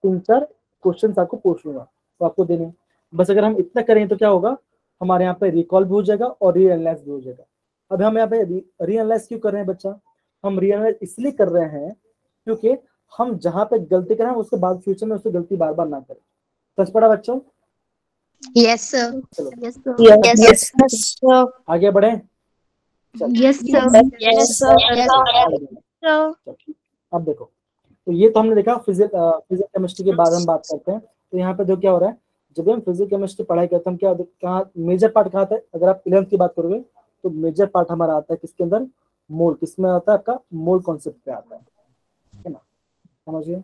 3-4 क्वेश्चन आपको पूछ लूंगा, तो आपको देने। बस अगर हम इतना करें तो क्या होगा, हमारे यहाँ पे रिकॉल भी हो जाएगा और रीएनालाइज भी हो जाएगा। अब हम यहाँ पे रीएनालाइज क्यों कर रहे हैं बच्चा? हम रीएनालाइज इसलिए कर रहे हैं क्योंकि हम जहाँ पे गलती करें उसके बाद फ्यूचर में उससे गलती बार बार ना करें। समझ पड़ा बच्चों? Yes sir. चलो यस सर। Yes sir. आगे बढ़े। Yes sir. Yes sir. अब देखो, तो ये तो हमने देखा फिजिक्स केमिस्ट्री के बाद हम बात करते हैं। तो यहाँ पे जो क्या हो रहा है, जब भी हम फिजिक्स केमिस्ट्री पढ़ाई करते हैं, हम क्या कहाँ मेजर पार्ट कहाँ आता है? अगर आप 11th की बात करोगे तो मेजर पार्ट हमारा आता है किसके अंदर? मोल। किसमें आता है? आपका मोल कॉन्सेप्ट पे आता है, ठीक है ना? समझिए।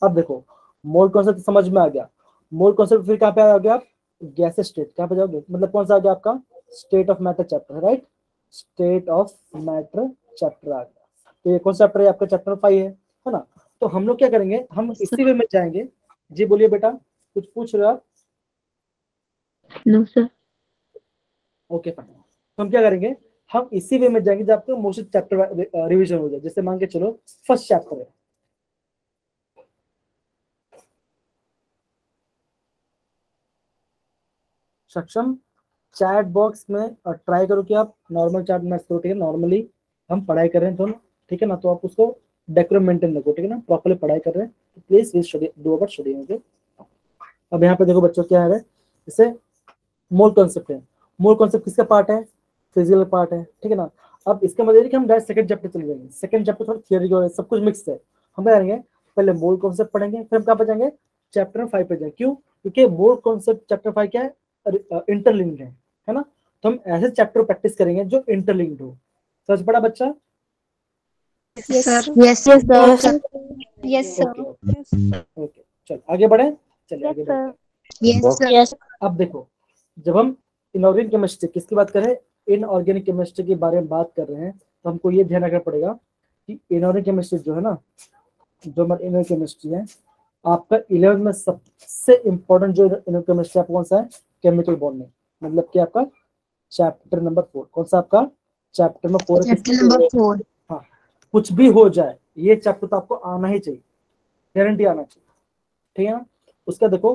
अब देखो, मोल कॉन्सेप्ट समझ में आ गया। मोल कॉन्सेप्ट फिर कहाँ पे आ गया आप? Gas state. कहाँ पे जाओगे? मतलब कौन सा आ गया आपका? State of matter chapter, right? State of matter chapter आ गया। तो ये कौन सा चैप्टर है आपका? चैप्टर 5 है ना? तो हम लोग क्या करेंगे, हम इसी वे में जाएंगे। जी बोलिए बेटा, कुछ पूछ रहे हो आप? No sir. Okay fine. तो हम क्या करेंगे, हम इसी वे में जाएंगे जब आपको मोस्ट चैप्टर रिवीजन हो जाए। जैसे मान के चलो फर्स्ट चैप्टर है, सक्षम चैट बॉक्स में ट्राई करो कि आप नॉर्मल चैट में करो, ठीक है? नॉर्मली हम पढ़ाई कर रहे हैं तो, ठीक है ना? तो आप उसको डेकोरम मेंटेन रखो, ठीक है ना? प्रॉपर्ली पढ़ाई कर रहे हैं तो please do about study. Okay, अब यहाँ पे देखो बच्चों क्या है, जैसे मोल कॉन्सेप्ट है। मोल कॉन्सेप्ट किसका पार्ट है? फिजिकल पार्ट है, ठीक है ना। अब इसका मतलब है कि हम डायरेक्ट सेकंड चैप्टर चले जाएंगे। सेकंड चैप्टर थोड़ा थियरी का है, सब कुछ मिक्स है। हम क्या करेंगे, पहले मोल कॉन्सेप्ट पढ़ेंगे, फिर हम कहाँ पे जाएंगे, चैप्टर 5 पे जाएंगे। क्यों? क्योंकि मोल कॉन्सेप्ट चैप्टर 5 क्या है, इंटरलिंक्ड है ना। तो हम ऐसे चैप्टर प्रैक्टिस करेंगे जो इंटरलिंक्ड हो। समझ पड़ा बच्चा? Sir yes sir. Yes sir okay, चल आगे बढ़े, चलिए आगे बढ़ते हैं। Yes sir. अब देखो, जब हम इनऑर्गेनिक केमिस्ट्री किसकी बात कर रहे हैं, इनऑर्गेनिक केमिस्ट्री के बारे में बात कर रहे हैं, तो हमको ये ध्यान रखना पड़ेगा कि इनऑर्गेनिक केमिस्ट्री जो है ना, जो हमारी इनऑर्गेनिक केमिस्ट्री है, आपका 11th में सबसे इंपॉर्टेंट जो इनऑर्गेनिक केमिस्ट्री आपको कौन सा है, केमिकल बॉन्डिंग, मतलब कि आपका चैप्टर नंबर 4। कौन सा आपका चैप्टर नंबर 4 है? Chapter number 4। हाँ, कुछ भी हो जाए ये चैप्टर तो आपको आना ही चाहिए, गारंटी आना चाहिए, ठीक है ना। उसका देखो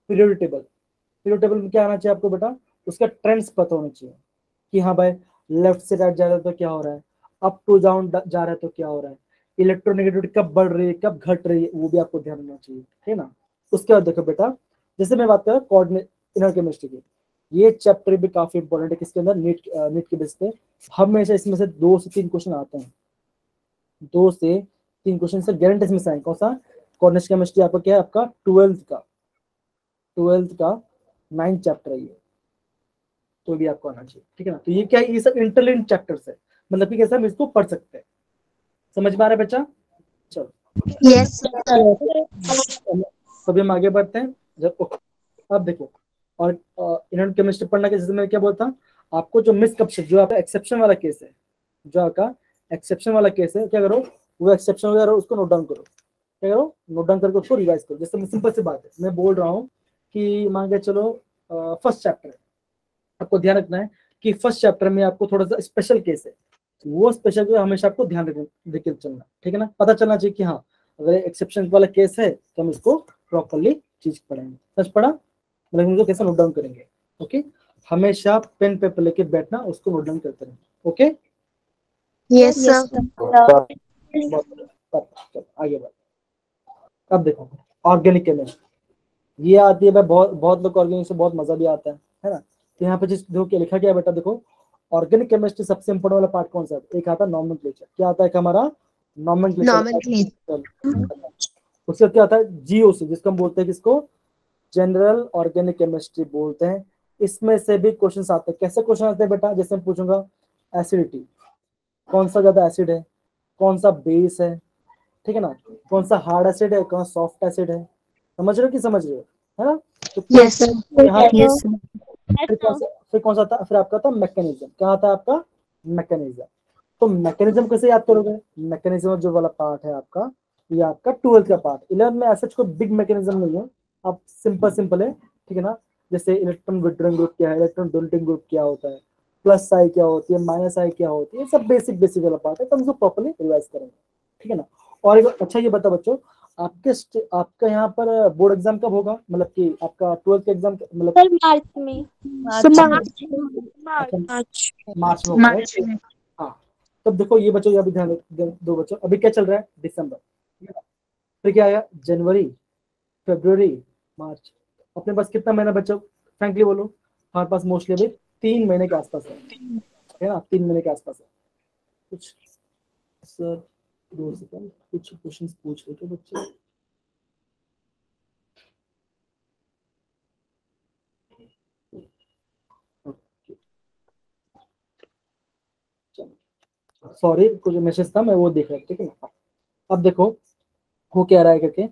पीरियोडिक टेबल, पीरियोडिक टेबल में क्या आना चाहिए आपको बेटा, उसका ट्रेंड्स पता होना चाहिए कि हाँ भाई लेफ्ट से राइट जा रहा है तो क्या हो रहा है, अप टू डाउन जा रहा है तो क्या हो रहा है, इलेक्ट्रोनेगेटिविटी कब बढ़ रही है कब घट रही है, वो भी आपको ध्यान रखना चाहिए, ठीक है ना। उसके बाद देखो बेटा, जैसे मैं बात कर रहा हूँ कोऑर्डिनेट इनर केमिस्ट्री की, ये चैप्टर भी काफी इंपॉर्टेंट है। किसके अंदर, नीट के बेस पे हमेशा इसमें से 2 से 3 क्वेश्चन आते हैं, 2 से 3 क्वेश्चन से गारंटी इसमें से आएंगे। कौन सा, कोऑर्डिनेट केमिस्ट्री आपका क्या है, आपका 12th का 9th चैप्टर है ये, तो भी आपको आना चाहिए, ठीक है ना। तो ये क्या है, ये सब इंटरलिंक्ड चैप्टर्स है, मतलब कि कैसे हम इसको पढ़ सकते हैं। समझ में आ रहा है बच्चा? चलो यस सर। अभी हम आगे बढ़ते हैं। अब देखो, और इनऑर्गेनिक केमिस्ट्री पढ़ना के जैसे मैं क्या बोलता, आपको जो मिसकंसेप्शन, जो आपका एक्सेप्शन वाला केस है, जो आपका एक्सेप्शन वाला केस है, क्या करो, वो एक्सेप्शन वगैरह उसको नोट डाउन करो, क्या करो, नोट डाउन करके उसको रिवाइज करो। जैसे सिंपल सी बात है, मैं बोल रहा हूँ कि मान के चलो फर्स्ट चैप्टर है, आपको ध्यान रखना है कि फर्स्ट चैप्टर में आपको थोड़ा सा स्पेशल केस है, वो स्पेशल केस हमेशा आपको ध्यान देकर चलना, ठीक है ना। पता चलना चाहिए कि हाँ अगर एक्सेप्शन वाला केस है तो हम इसको प्रॉपरली चीज पढ़ेंगे। समझ पड़ा, मतलब हम कैसे नोट डाउन करेंगे। ओके, हमेशा पेन पेपर लेके बैठना, उसको नोट डाउन करते रहें। Okay, yes sir. चलो आगे बढ़। अब देखो ऑर्गेनिक केमिस्ट्री, ये आती है भाई, बहुत बहुत लोग ऑर्गेनिक से बहुत मजा भी आता है ना। तो यहाँ पे जिस देखो क्या लिखा गया बेटा, देखो ऑर्गेनिक केमिस्ट्री सबसे इंपोर्टेंट वाला पार्ट कौन सा है, एक आता है नॉमेनक्लेचर। क्या आता है एक हमारा नॉमेनक्लेचर। उसका क्या आता है जीओसी, जिसको हम बोलते हैं किसको, जनरल ऑर्गेनिक केमिस्ट्री बोलते हैं। इसमें से भी क्वेश्चन आते हैं। कैसे क्वेश्चन आते हैं बेटा, जैसे मैं पूछूंगा एसिडिटी, कौन सा ज्यादा एसिड है, कौन सा बेस है, ठीक है ना, कौन सा हार्ड एसिड है, कौन सा सॉफ्ट एसिड है, समझ रहे हो कि समझ रहे हो, है ना। तो यस सर। यहाँ यस सर। फिर कौन सा आता, फिर आपका आता मैकेनिज्म। क्या आता है आपका मैकेनिज्म। तो मैकेनिज्म कैसे याद करोगे, मैकेनिज्म जो वाला पार्ट है आपका, ये आपका 12th का पार्ट। 11th में ऐसा कोई बिग मैकेनिज्म नहीं है, अब सिंपल है, ठीक है ना। जैसे इलेक्ट्रॉन विड्रॉइंग ग्रुप क्या है, इलेक्ट्रॉन डोनेटिंग ग्रुप क्या होता है, प्लस आई क्या होती है, माइनस आई क्या होती है, सब बेसिक वाला पार्ट है, तो हम उसको प्रॉपर्ली रिवाइज करेंगे, ठीक है ना। और एक अच्छा ये बता बच्चों, आपका यहाँ पर बोर्ड एग्जाम कब होगा, मतलब कि आपका 12th का एग्जाम मतलब सर मार्च में। मार्च में होगा, right? हाँ, तब देखो ये बच्चों, अभी ध्यान दो बच्चों, अभी क्या चल रहा है, दिसंबर, फिर क्या आया, जनवरी, फरवरी, मार्च। अपने पास कितना महीना बच्चों, फ्रैंकली बोलो, हमारे पास मोस्टली अभी 3 महीने के आसपास है ना, 3 महीने के आसपास है। कुछ सर 2 सेकंड, कुछ क्वेश्चन पूछ रहे थे बच्चे। सॉरी, कुछ मैसेज था, मैं वो देख रहा था, ठीक है ना। अब देखो वो क्या रहा है करके,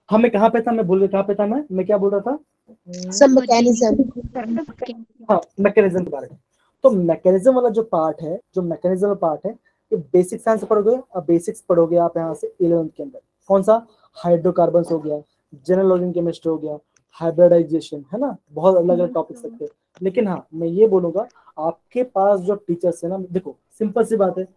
हमें कहाँ पे था, मैं भूल गया कहाँ पे था, मैं क्या बोल रहा था, सब मैकेनिज्म। हाँ मैकेनिज्म के बारे में। तो मैकेनिज्म वाला जो पार्ट है, जो मैकेनिज्म वाला पार्ट है, ये बेसिक साइंस पढ़ोगे, अब बेसिक्स पढ़ोगे आप यहाँ से 11th के अंदर। कौन सा, हाइड्रोकार्बन हो गया, जनरल ऑर्गेनिक केमिस्ट्री हो गया, हाइब्रिडाइजेशन, है ना, बहुत अलग अलग टॉपिक्स सकते हैं। लेकिन हाँ मैं ये बोलूंगा, आपके पास जो टीचर्स है ना, देखो सिंपल सी बात है,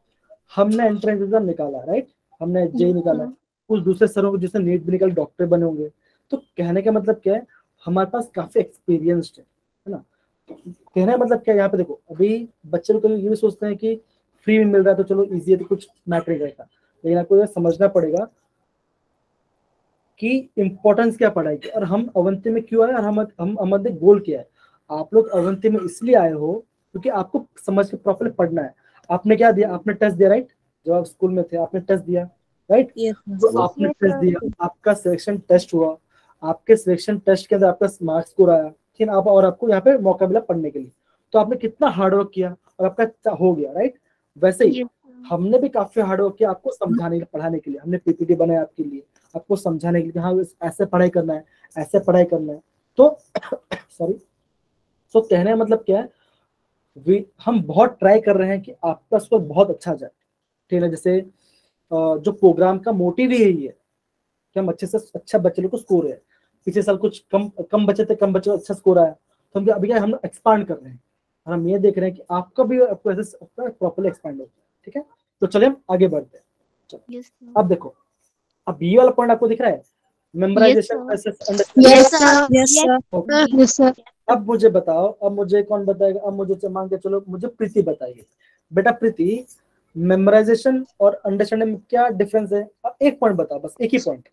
हमने एंट्रेंस एग्जाम निकाला, राइट, हमने जेई निकाला, कुछ दूसरे सरों को जिसने नीट भी निकाल डॉक्टर बने होंगे। तो कहने का मतलब क्या है, हमारे पास काफी एक्सपीरियंस्ड है ना। कहने का मतलब क्या है, यहाँ पे देखो अभी बच्चे लोग ये भी सोचते हैं कि फ्री में मिल रहा है तो चलो इजी है, तो कुछ मैटर नहीं रहेगा। लेकिन आपको ये समझना पड़ेगा कि इंपॉर्टेंस क्या पढ़ाई की, और हम अवंती में क्यों आए, और हम हमारे गोल क्या है। आप लोग अवंती में इसलिए आए हो क्योंकि आपको समझ के प्रॉपर्ली पढ़ना है। आपने क्या दिया, आपने टेस्ट दिया राइट, जब आप स्कूल में थे आपने टेस्ट दिया राइट, तो आपने टेस्ट दिया, आपका सिलेक्शन टेस्ट हुआ, आपके सिलेक्शन टेस्ट के अंदर आपका मार्क्स स्कोर आया, ठीक है, आप और आपको यहाँ पे मौका मिला पढ़ने के लिए, तो आपने कितना हार्डवर्क किया और आपका हो गया राइट। वैसे ही हमने भी काफी हार्डवर्क किया आपको समझाने के पढ़ाने के लिए, हमने पीपीटी बनाया आपके लिए, आपको समझाने के लिए हाँ ऐसे पढ़ाई करना है, ऐसे पढ़ाई करना है। तो सॉरी, तो कहने का मतलब क्या है, हम बहुत ट्राई कर रहे हैं कि आपका स्कोर बहुत अच्छा जाए, ठीक है। जैसे जो प्रोग्राम का मोटिव ही यही है कि हम अच्छे से अच्छा बच्चे लोग को स्कोर है। पिछले साल कुछ कम बच्चे थे, कम बच्चे को अच्छा स्कोर आया, तो हम अभी हम एक्सपांड कर रहे हैं और हम ये देख रहे हैं कि आपका भी आपको ऐसे प्रॉपर्ली एक्सपांड हो, ठीक है। तो चलिए हम आगे बढ़ते हैं। अब देखो, अब ये वाला पॉइंट आपको दिख रहा है, मेमोराइजेशन वर्सेस अंडरस्टैंडिंग। अब मुझे बताओ, अब मुझे कौन बताएगा, अब मुझे मान के चलो मुझे प्रीति बताइए। बेटा प्रीति, मेमोराइजेशन और अंडरस्टैंडिंग में क्या डिफरेंस है? एक पॉइंट बताओ, बस एक ही पॉइंट।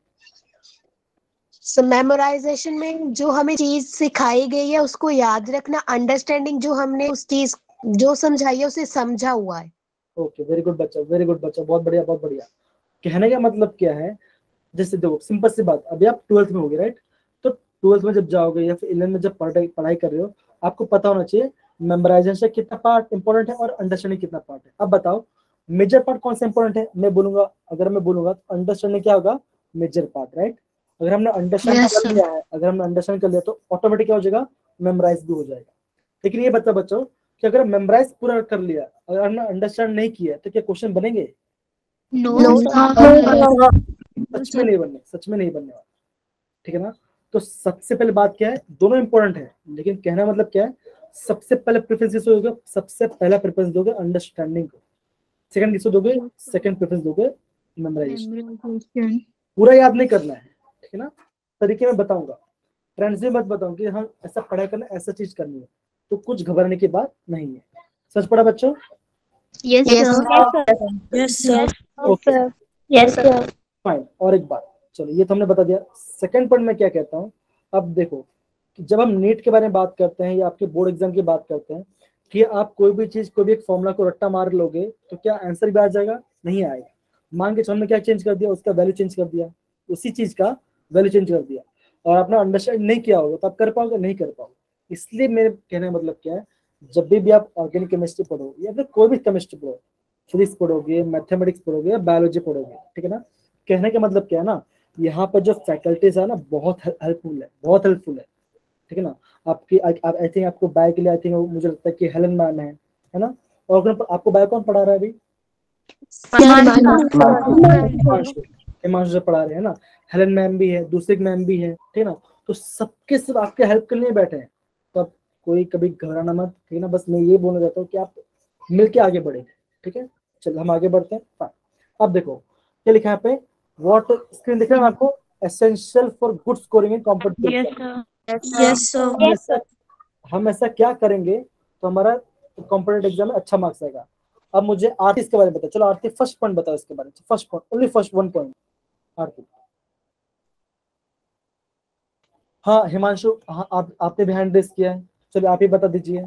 सो मेमोराइजेशन में जो हमें चीज सिखाई गई है उसको याद रखना, अंडरस्टैंडिंग जो हमने उस चीज जो समझाई है उसे समझा हुआ है। ओके, वेरी गुड बच्चा, वेरी गुड बच्चा, बहुत बढ़िया बहुत बढ़िया। कहने का मतलब क्या है, जैसे देखो सिंपल सी बात, अभी आप 12th में होगे राइट, तो 12th में जब जाओगे या फिर 11th में जब पढ़ाई कर रहे हो, आपको पता होना चाहिए मेमोराइजेशन कितना पार्ट इंपॉर्टेंट है और अंडरस्टैंडिंग कितना पार्ट है। अब बताओ मेजर पार्ट कौन सा इंपॉर्टेंट है? मैं बोलूंगा, अगर मैं बोलूंगा तो अंडरस्टैंडिंग क्या होगा, मेजर पार्ट राइट। अगर हमने अंडरस्टैंड कर लिया है, अगर हमने अंडरस्टैंड कर लिया तो ऑटोमेटिक क्या हो जाएगा, मेमोराइज भी हो जाएगा। लेकिन ये बता बच्चों कि अगर मेमोराइज पूरा कर लिया, अगर हमने अंडरस्टैंड नहीं किया तो क्या क्वेश्चन बनेंगे? सच में नहीं बनने, सच में नहीं बनने वाला, ठीक है ना। तो सबसे पहले बात क्या है, दोनों इंपॉर्टेंट है, लेकिन कहना मतलब क्या है, सबसे पहले प्रेफरेंस किसको दोगे? सबसे पहला प्रेफरेंस दोगे अंडरस्टैंडिंग को, सेकंड किसको दोगे? सेकंड प्रेफरेंस दोगे मेमोराइजेशन। पूरा याद नहीं करना है, ठीक है ना, तरीके में बताऊंगा, फ्रेंड्स भी मत बताऊं कि हम ऐसा पढ़ाई करना, ऐसा चीज करनी है, तो कुछ घबराने की बात नहीं है। सच पढ़ा बच्चों? फाइन। और एक बात, चलो ये तो हमने बता दिया। सेकंड पॉइंट में क्या कहता हूँ, अब देखो कि जब हम नीट के बारे में बात करते हैं या आपके बोर्ड एग्जाम की बात करते हैं कि आप कोई भी चीज, कोई भी एक फॉर्मूला को रट्टा मार लोगे तो क्या आंसर भी आ जाएगा? नहीं आएगा। मान के चलो हमने क्या चेंज कर दिया, उसका वैल्यू चेंज कर दिया, उसी चीज का वैल्यू चेंज कर दिया, और आपने अंडरस्टैंड नहीं किया होगा तो आप कर पाओगे? नहीं कर पाओगे। इसलिए मेरे कहने का मतलब क्या है, जब भी आप ऑर्गेनिक केमिस्ट्री पढ़ो या फिर कोई भी केमिस्ट्री पढ़ो, फिजिक्स पढ़ोगे, मैथमेटिक्स पढ़ोगे या बायोलॉजी पढ़ोगे, ठीक है ना, कहने का मतलब क्या है ना, यहाँ पर जो फैकल्टीज है ना बहुत हेल्पफुल है, बहुत हेल्पफुल है, ठीक है ना। आपकी आई थिंक आपको बायो के लिए आई थिंक मुझे लगता है कि हेलन मैम है ना। और आपको बायो कौन पढ़ा रहा है अभी? हिमांशु से पढ़ा रहे हैं ना, हेलन मैम भी है, दूसरी मैम भी है, ठीक है ना। तो सबके सब आपके हेल्प करने में बैठे हैं, तो आप कोई कभी घबराना मत, ठीक है ना। बस मैं ये बोलना चाहता हूँ कि आप मिलके आगे बढ़े, ठीक है। चलो हम आगे बढ़ते हैं। अब देखो क्या लिखा है यहाँ पे, व्हाट स्क्रीन दिख रहा है आपको, essential for good scoring in competitive. हम ऐसा क्या करेंगे तो हमारा कॉम्पिटिटिव एग्जाम में अच्छा मार्क्स आएगा। अब मुझे आरती के बारे में बताओ, चलो आरती फर्स्ट पॉइंट बताओ इसके बारे में, first point, only first one point Aarti. हाँ हिमांशु, हाँ आपने भी हैंड रेस किया है, चलो आप ही बता दीजिए।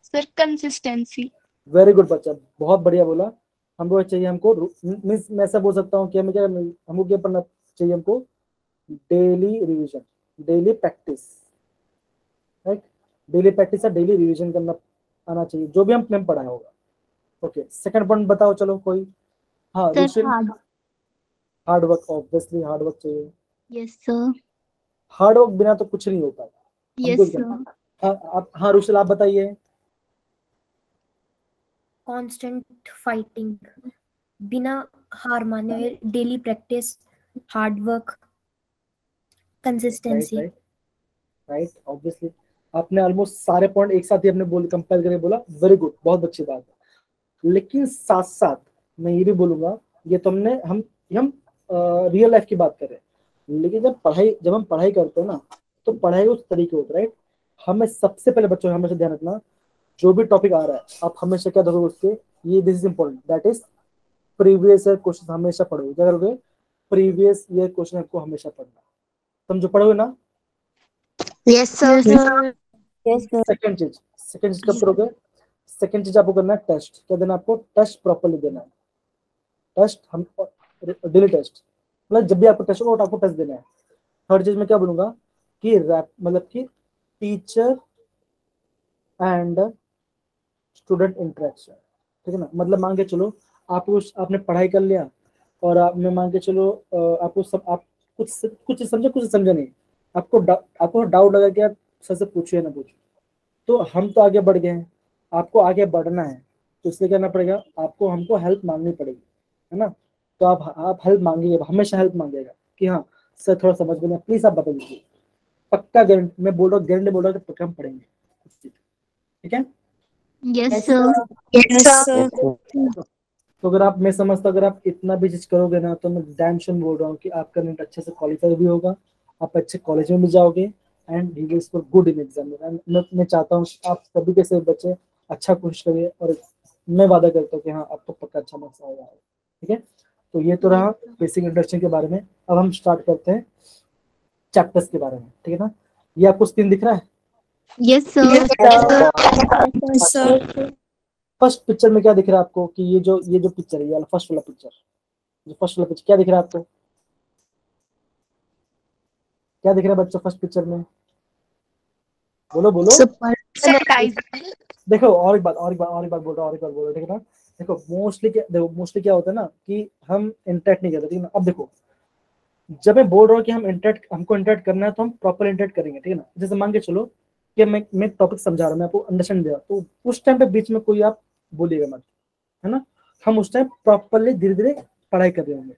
Sir consistency. वेरी गुड बच्चा, बहुत बढ़िया बोला। हमको चाहिए, हमको मीन्स मैं ऐसा बोल सकता हूँ कि हमें क्या, हमको क्या पढ़ना चाहिए, हमको daily revision, daily practice, right. Daily practice या डेली रिवीजन करना आना चाहिए, जो भी हम पढ़ाया होगा। ओके, सेकंड पॉइंट बताओ चलो कोई। हाँ hard work, obviously hard work चाहिए। Yes sir. हार्ड वर्क बिना तो कुछ नहीं होता। Yes sir. हाँ रुशल आप बताइए। कांस्टेंट फाइटिंग, बिना हार माने हुए, daily practice, hard work, consistency. Right obviously आपने ऑलमोस्ट सारे पॉइंट एक साथ ही अपने बोल कंपेयर करके बोला, वेरी गुड, बहुत अच्छी बात है। लेकिन साथ साथ मैं ये भी बोलूंगा, ये तुमने हम रियल लाइफ की बात कर रहे हैं, लेकिन जब हम पढ़ाई करते हैं ना, तो पढ़ाई उस तरीके होता है, राइट। हमें सबसे पहले बच्चों हमेशा ध्यान रखना, जो भी टॉपिक आ रहा है आप हमेशा क्या देखोगे उसके, ये this is important, that is previous year question हमेशा पढ़ोगे। क्या करोगे? प्रीवियस ईयर क्वेश्चन आपको हमेशा पढ़ना, समझो, पढ़ोगे ना? Yes sir. सेकंड चीज कब करोगे? सेकंड चीज आपको करना है टेस्ट। क्या देना आपको? टेस्ट प्रॉपर्ली देना है। टेस्ट हम डेली टेस्ट, मतलब जब भी आपको टेस्ट होगा आपको टेस्ट देना है। थर्ड चीज में क्या बोलूंगा कि मतलब कि टीचर एंड स्टूडेंट इंटरेक्शन, ठीक है ना। मतलब मान के चलो आपने पढ़ाई कर लिया और आपने मान के चलो आपको सब आप कुछ समझे कुछ समझे नहीं, आपको डाउट लगा कि आप सर से पूछो या ना पूछो, तो हम तो आगे बढ़ गए हैं, आपको आगे बढ़ना है तो इसलिए करना पड़ेगा आपको, हमको हेल्प मांगनी पड़ेगी, है ना। तो आप हेल्प मांगिए, हमेशा हेल्प मांगेगा कि हाँ सर थोड़ा समझ में नहीं, प्लीज आप बता दीजिए। पक्का गारंटी मैं बोल रहा हूँ, गारंटी बोल रहा हूँ कि पक्का हम पढ़ेंगे, ठीक है। Yes sir. तो अगर आप, मैं समझता अगर आप इतना भी चीज करोगे ना तो मैं डैम श्योर बोल रहा हूँ कि आपका नेट अच्छे से क्वालिफाई भी होगा, आप अच्छे कॉलेज में भी जाओगे and you will score good in exam. मैं चाहता हूँ आप सभी के से बच्चे अच्छा कोशिश करिए और मैं वादा करता हूँ कि हाँ आपको पक्का अच्छा मार्क्स आएगा, ठीक है। तो ये तो रहा बेसिक इंट्रोडक्शन के बारे में। अब हम स्टार्ट करते हैं चैप्टर्स के बारे में, ठीक है ना। ये आपको स्क्रीन दिख रहा है? Yes sir. फर्स्ट पिक्चर में क्या दिख रहा है आपको कि ये जो पिक्चर है, ये फर्स्ट वाला पिक्चर, क्या दिख रहा है आपको? क्या दिख रहा है बच्चों फर्स्ट पिक्चर में? बोलो। देखो और एक बात बोल रहा हूँ, ठीक है ना। देखो मोस्टली क्या होता है ना कि हम इंटरेक्ट नहीं करते, ठीक है ना। अब देखो जब मैं बोल रहा हूँ कि हमको इंटरेक्ट करना है तो हम प्रॉपर इंटरेक्ट करेंगे, ठीक है ना। जैसे मान के चलो कि मैं टॉपिक समझा रहा हूँ, मैं आपको अंडरस्टैंड दे रहा हूँ, तो उस टाइम पे बीच में कोई आप बोलिएगा मत, है ना। हम उस टाइम प्रॉपरली धीरे धीरे पढ़ाई कर रहे होंगे।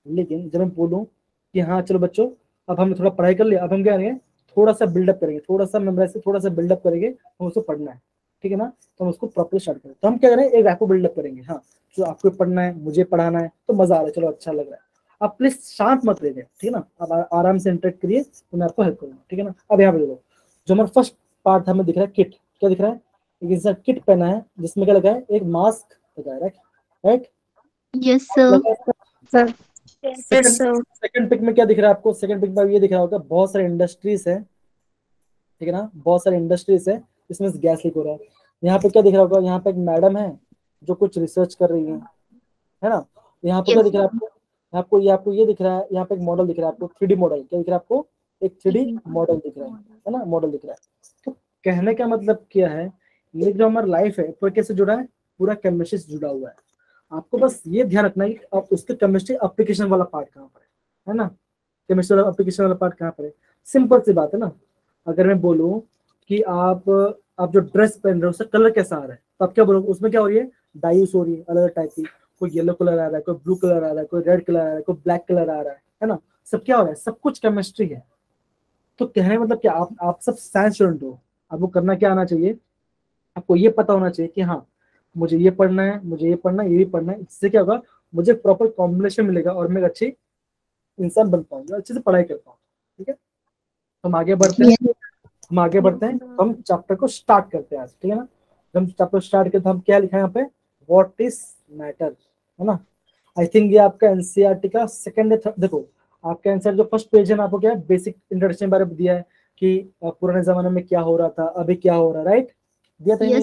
लेकिन जब मैं बोलूँ कि हाँ चलो बच्चों अब हमने थोड़ा पढ़ाई कर लिया, अब हम क्या करेंगे, थोड़ा सा बिल्डअप करेंगे, थोड़ा सा मेमोराइज से थोड़ा सा बिल्डअप करेंगे, हम उसको पढ़ना है, ठीक है ना। तो हम उसको प्रॉपरली स्टार्ट करें, तो हम क्या करें, एक आपको बिल्डअप करेंगे। हाँ जो आपको पढ़ना है, मुझे पढ़ाना है, तो मजा आ रहा है, चलो अच्छा लग रहा है। आप प्लीज शांत मत रहिए, ठीक है ना। आप आराम से इंटरेक्ट करिए तो मैं आपको हेल्प करूंगा, ठीक है ना। अब यहाँ पे देखो जो हमारा फर्स्ट पार्ट हमें दिख रहा है किट, क्या दिख रहा है? एक इंसान किट पहना है जिसमें क्या लगा है, एक मास्क लगा है, right? Yes sir. Second pic में क्या दिख रहा है आपको? सेकंड पिक में ये दिख रहा होगा बहुत सारे इंडस्ट्रीज है, ठीक है ना, बहुत सारे इंडस्ट्रीज है इसमें गैस लीक हो रहा है। यहाँ पे क्या दिख रहा होगा, यहाँ पे एक मैडम है जो कुछ रिसर्च कर रही है ना। यहाँ पे क्या दिख रहा है आपको? आपको ये दिख रहा है, यहाँ पे एक मॉडल दिख रहा है आपको, 3D मॉडल। क्या दिख रहा है आपको? एक 3D मॉडल दिख रहा है ना, मॉडल दिख रहा है। तो कहने का मतलब क्या है, ये जो हमारा लाइफ है वो कैसे जुड़ा है, पूरा केमिस्ट्री से जुड़ा हुआ है। आपको बस ये ध्यान रखना है कि आप उसके केमिस्ट्री एप्लीकेशन वाला पार्ट कहाँ पर है ना, केमिस्ट्री वाला एप्लीकेशन वाला पार्ट कहाँ पर है। सिंपल सी बात है ना। अगर मैं बोलूँ कि आप जो ड्रेस पहन रहे हो उसका कलर कैसा आ रहा है, तो आप क्या बोलोगे, उसमें क्या हो रही है, डाई यूज हो रही है अलग अलग टाइप की, कोई येलो कलर आ रहा है, कोई ब्लू कलर आ रहा है, कोई रेड कलर आ रहा है, कोई ब्लैक कलर आ रहा है ना। सब क्या हो रहा है, सब कुछ केमिस्ट्री है। तो कहने मतलब क्या, आप सब साइंस स्टूडेंट हो, आपको करना क्या आना चाहिए, आपको ये पता होना चाहिए कि हाँ मुझे ये पढ़ना है, मुझे ये पढ़ना है, ये भी पढ़ना है। इससे क्या होगा, मुझे प्रॉपर कॉम्बिनेशन मिलेगा और मैं अच्छी इंसान बन पाऊंगा, अच्छे से पढ़ाई कर पाऊंगा, ठीक है। हम आगे बढ़ते हैं, तो हम चैप्टर को स्टार्ट करते हैं आज, ठीक है ना। जब हम चैप्टर स्टार्ट करते हैं, हम क्या लिखा है यहाँ पे, व्हाट इज मैटर, है ना। आई थिंक ये आपका एनसीईआरटी का सेकंड देखो आपका आंसर जो फर्स्ट पेज है ना, आपको क्या है, बेसिक इंट्रोडक्शन बारे में दिया है कि पुराने जमाने में क्या हो रहा था, अभी क्या हो रहा है, राइट? दिया था, यस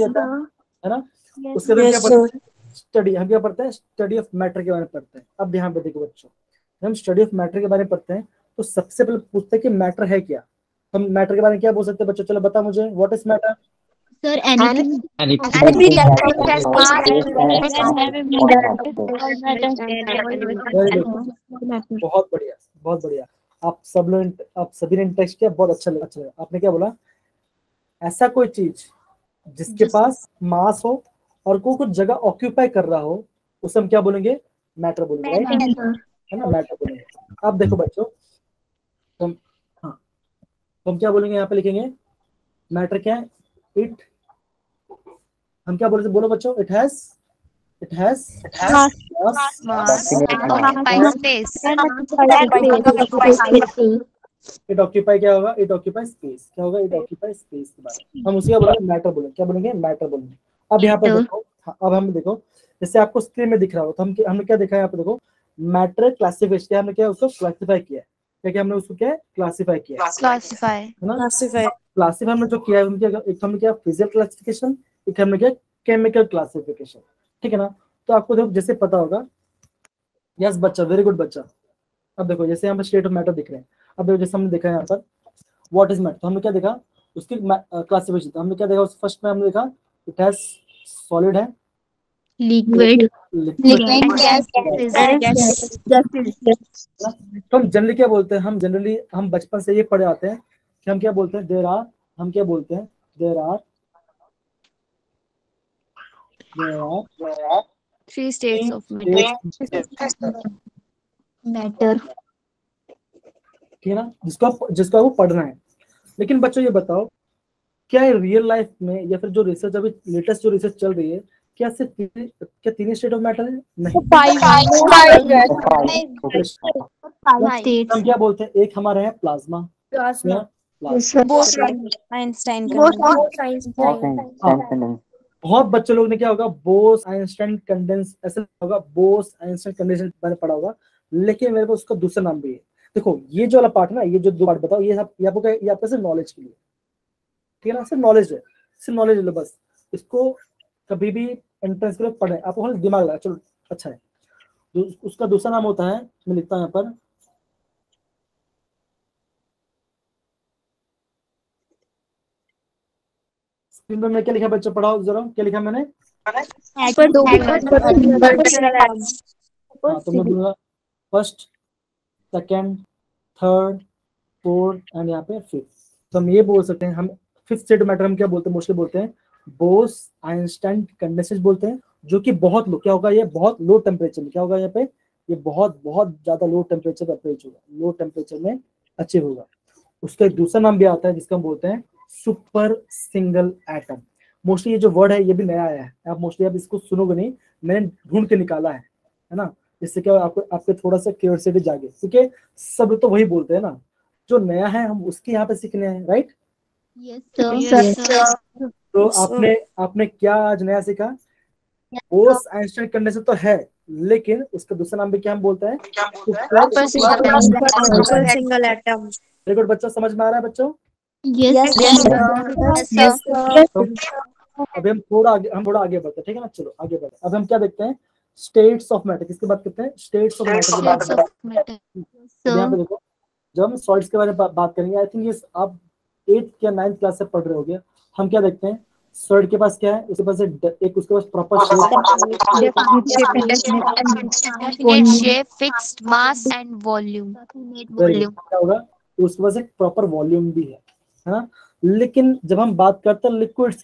है ना। उसके बाद क्या पढ़ते हैं, स्टडी। हम क्या पढ़ते हैं, स्टडी ऑफ मैटर के बारे में पढ़ते हैं। अब यहाँ पे देखो बच्चों, जब हम स्टडी ऑफ मैटर के बारे में पढ़ते हैं तो सबसे पहले पूछते हैं कि मैटर है क्या। हम मैटर के बारे में क्या बोल सकते हैं बच्चों, चलो बता मुझे, what is matter? Sir anything. बहुत बढ़िया। आप सभी ने टेक्स्ट किया, बहुत अच्छा लगा। आपने क्या बोला, ऐसा कोई चीज जिसके पास मास हो और कोई कुछ जगह ऑक्यूपाई कर रहा हो, उसे हम क्या बोलेंगे, मैटर बोलेंगे, राइट? है ना, मैटर बोलेंगे। अब देखो बच्चों, हम क्या बोलेंगे, यहाँ पे लिखेंगे मैटर क्या है, इट, हम क्या बोले, बोलो बच्चों, इट हैज इट ऑक्यूपाई क्या होगा, इट ऑक्यूपाई स्पेस। क्या होगा, इट ऑक्यूपाई स्पेस के बारे में हम उसी का बोलेंगे मैटर बोलेंगे। क्या बोलेंगे, मैटर बोलेंगे। अब यहाँ पे देखो, अब हम देखो, जैसे आपको स्क्रीन में दिख रहा हो, तो हमने क्या देखा है, यहाँ पे देखो मैटर क्लासिफिकेशन, हमने क्या उसको क्लासिफाई किया है, क्या हमने उसको क्या क्लासिफाई किया है ना। क्लासिफाई हमने जो किया है उनके एक हमने किया फिजिकल क्लासिफिकेशन, एक हमने किया केमिकल क्लासिफिकेशन, ठीक है ना। तो आपको देखो जैसे पता होगा, यस बच्चा, वेरी गुड बच्चा। अब देखो जैसे यहाँ पर स्टेट ऑफ मैटर दिख रहे हैं, अब देखो जैसे हमने देखा यहाँ पर व्हाट इज मैटर, तो हमने क्या देखा उसकी क्लासिफिकेशन, हमने क्या देखा फर्स्ट में हमने देखा इट हैज सॉलिड है, लिक्विड लिक्विड गैस तो हम जनरली क्या बोलते हैं, हम जनरली हम बचपन से ये पढ़े आते हैं कि हम क्या बोलते हैं, देयर आर, हम क्या बोलते हैं, there are 3 states of matter. Matter. ठीक है ना, जिसको वो पढ़ना है। लेकिन बच्चों ये बताओ, क्या रियल लाइफ में या फिर जो रिसर्च अभी लेटेस्ट जो रिसर्च चल रही है, क्या सिर्फ क्या तीन स्टेट ऑफ मैटर है? नहीं, स्टेट्स हम क्या बोलते हैं, एक हमारा है प्लाज्मा, प्लाज्मा, आइंस्टाइन बहुत बच्चे लोग ने क्या होगा, बोस आइंस्टाइन कंडेंस ऐसे होगा, बोस आइंस्टाइन कंडेंसेशन मैंने पढ़ा होगा, लेकिन मेरे को उसका दूसरा नाम भी है। देखो ये जो वाला पार्ट ना, ये जो दो पार्ट बताओ, ये आपको सिर्फ नॉलेज के लिए, ठीक है ना, सिर्फ नॉलेज है, सिर्फ नॉलेज लो बस। इसको कभी भी एंट्रेंस के लिए पढ़े, आपको दिमाग लगा, चलो अच्छा है। उसका दूसरा नाम होता है, मैं लिखता हूँ यहाँ पर, स्क्रीन पर मैं क्या लिखा बच्चों, पढ़ाओ जरा, क्या लिखा मैंने? हाँ तो मैं बोलूंगा first, second, third, fourth and यहाँ पे फिफ्थ। तो हम ये बोल सकते हैं, हम फिफ्थ स्टेट मैटर हम क्या बोलते हैं, मोस्टली बोलते हैं बोस आइंस्टाइन कंडेंसेशन बोलते हैं, जो कि बहुत लो, क्या होगा ये, बहुत लो टेम्परेचर में क्या होगा यहाँ पे, ये बहुत बहुत ज्यादा लो टेम्परेचर पर अप्रोच होगा, लो टेम्परेचर में अचीव होगा। उसका एक दूसरा नाम भी आता है जिसका हम बोलते हैं सुपर सिंगल एटम। मोस्टली ये जो वर्ड है ये भी नया आया है, आप मोस्टली आप इसको सुनोगे नहीं, मैंने ढूंढ के निकाला है ना, इससे क्या आपको आपके थोड़ा सा क्यूरियोसिटी जागे, क्योंकि सब तो वही बोलते हैं ना, जो नया है हम उसके यहाँ पे सीखने हैं, राइट? तो आपने क्या आज नया सीखा? बोस आइंस्टाइन कंडेंसेशन तो है, लेकिन उसका दूसरा नाम भी क्या हम बोलते हैं, super single atom. Very good बच्चों, समझ में आ रहा है बच्चों? अभी हम थोड़ा आगे बढ़ते हैं, ठीक है ना, चलो आगे बढ़ते हैं। अब हम क्या देखते हैं, स्टेट्स ऑफ मैटर, किसकी बात करते हैं, स्टेट्स ऑफ मैटर। यहाँ पे देखो, जब हम सॉलिड्स के बारे में बात करेंगे, आई थिंक ये आप 8th या 9th क्लास से पढ़ रहे होगे, हम क्या देखते हैं, सॉलिड के पास क्या है, उसके पास एक उसके पास proper shape, fixed mass and volume. क्या होगा, तो उसके पास एक प्रॉपर वॉल्यूम भी है ना। लेकिन जब हम बात करते हैं लिक्विड्स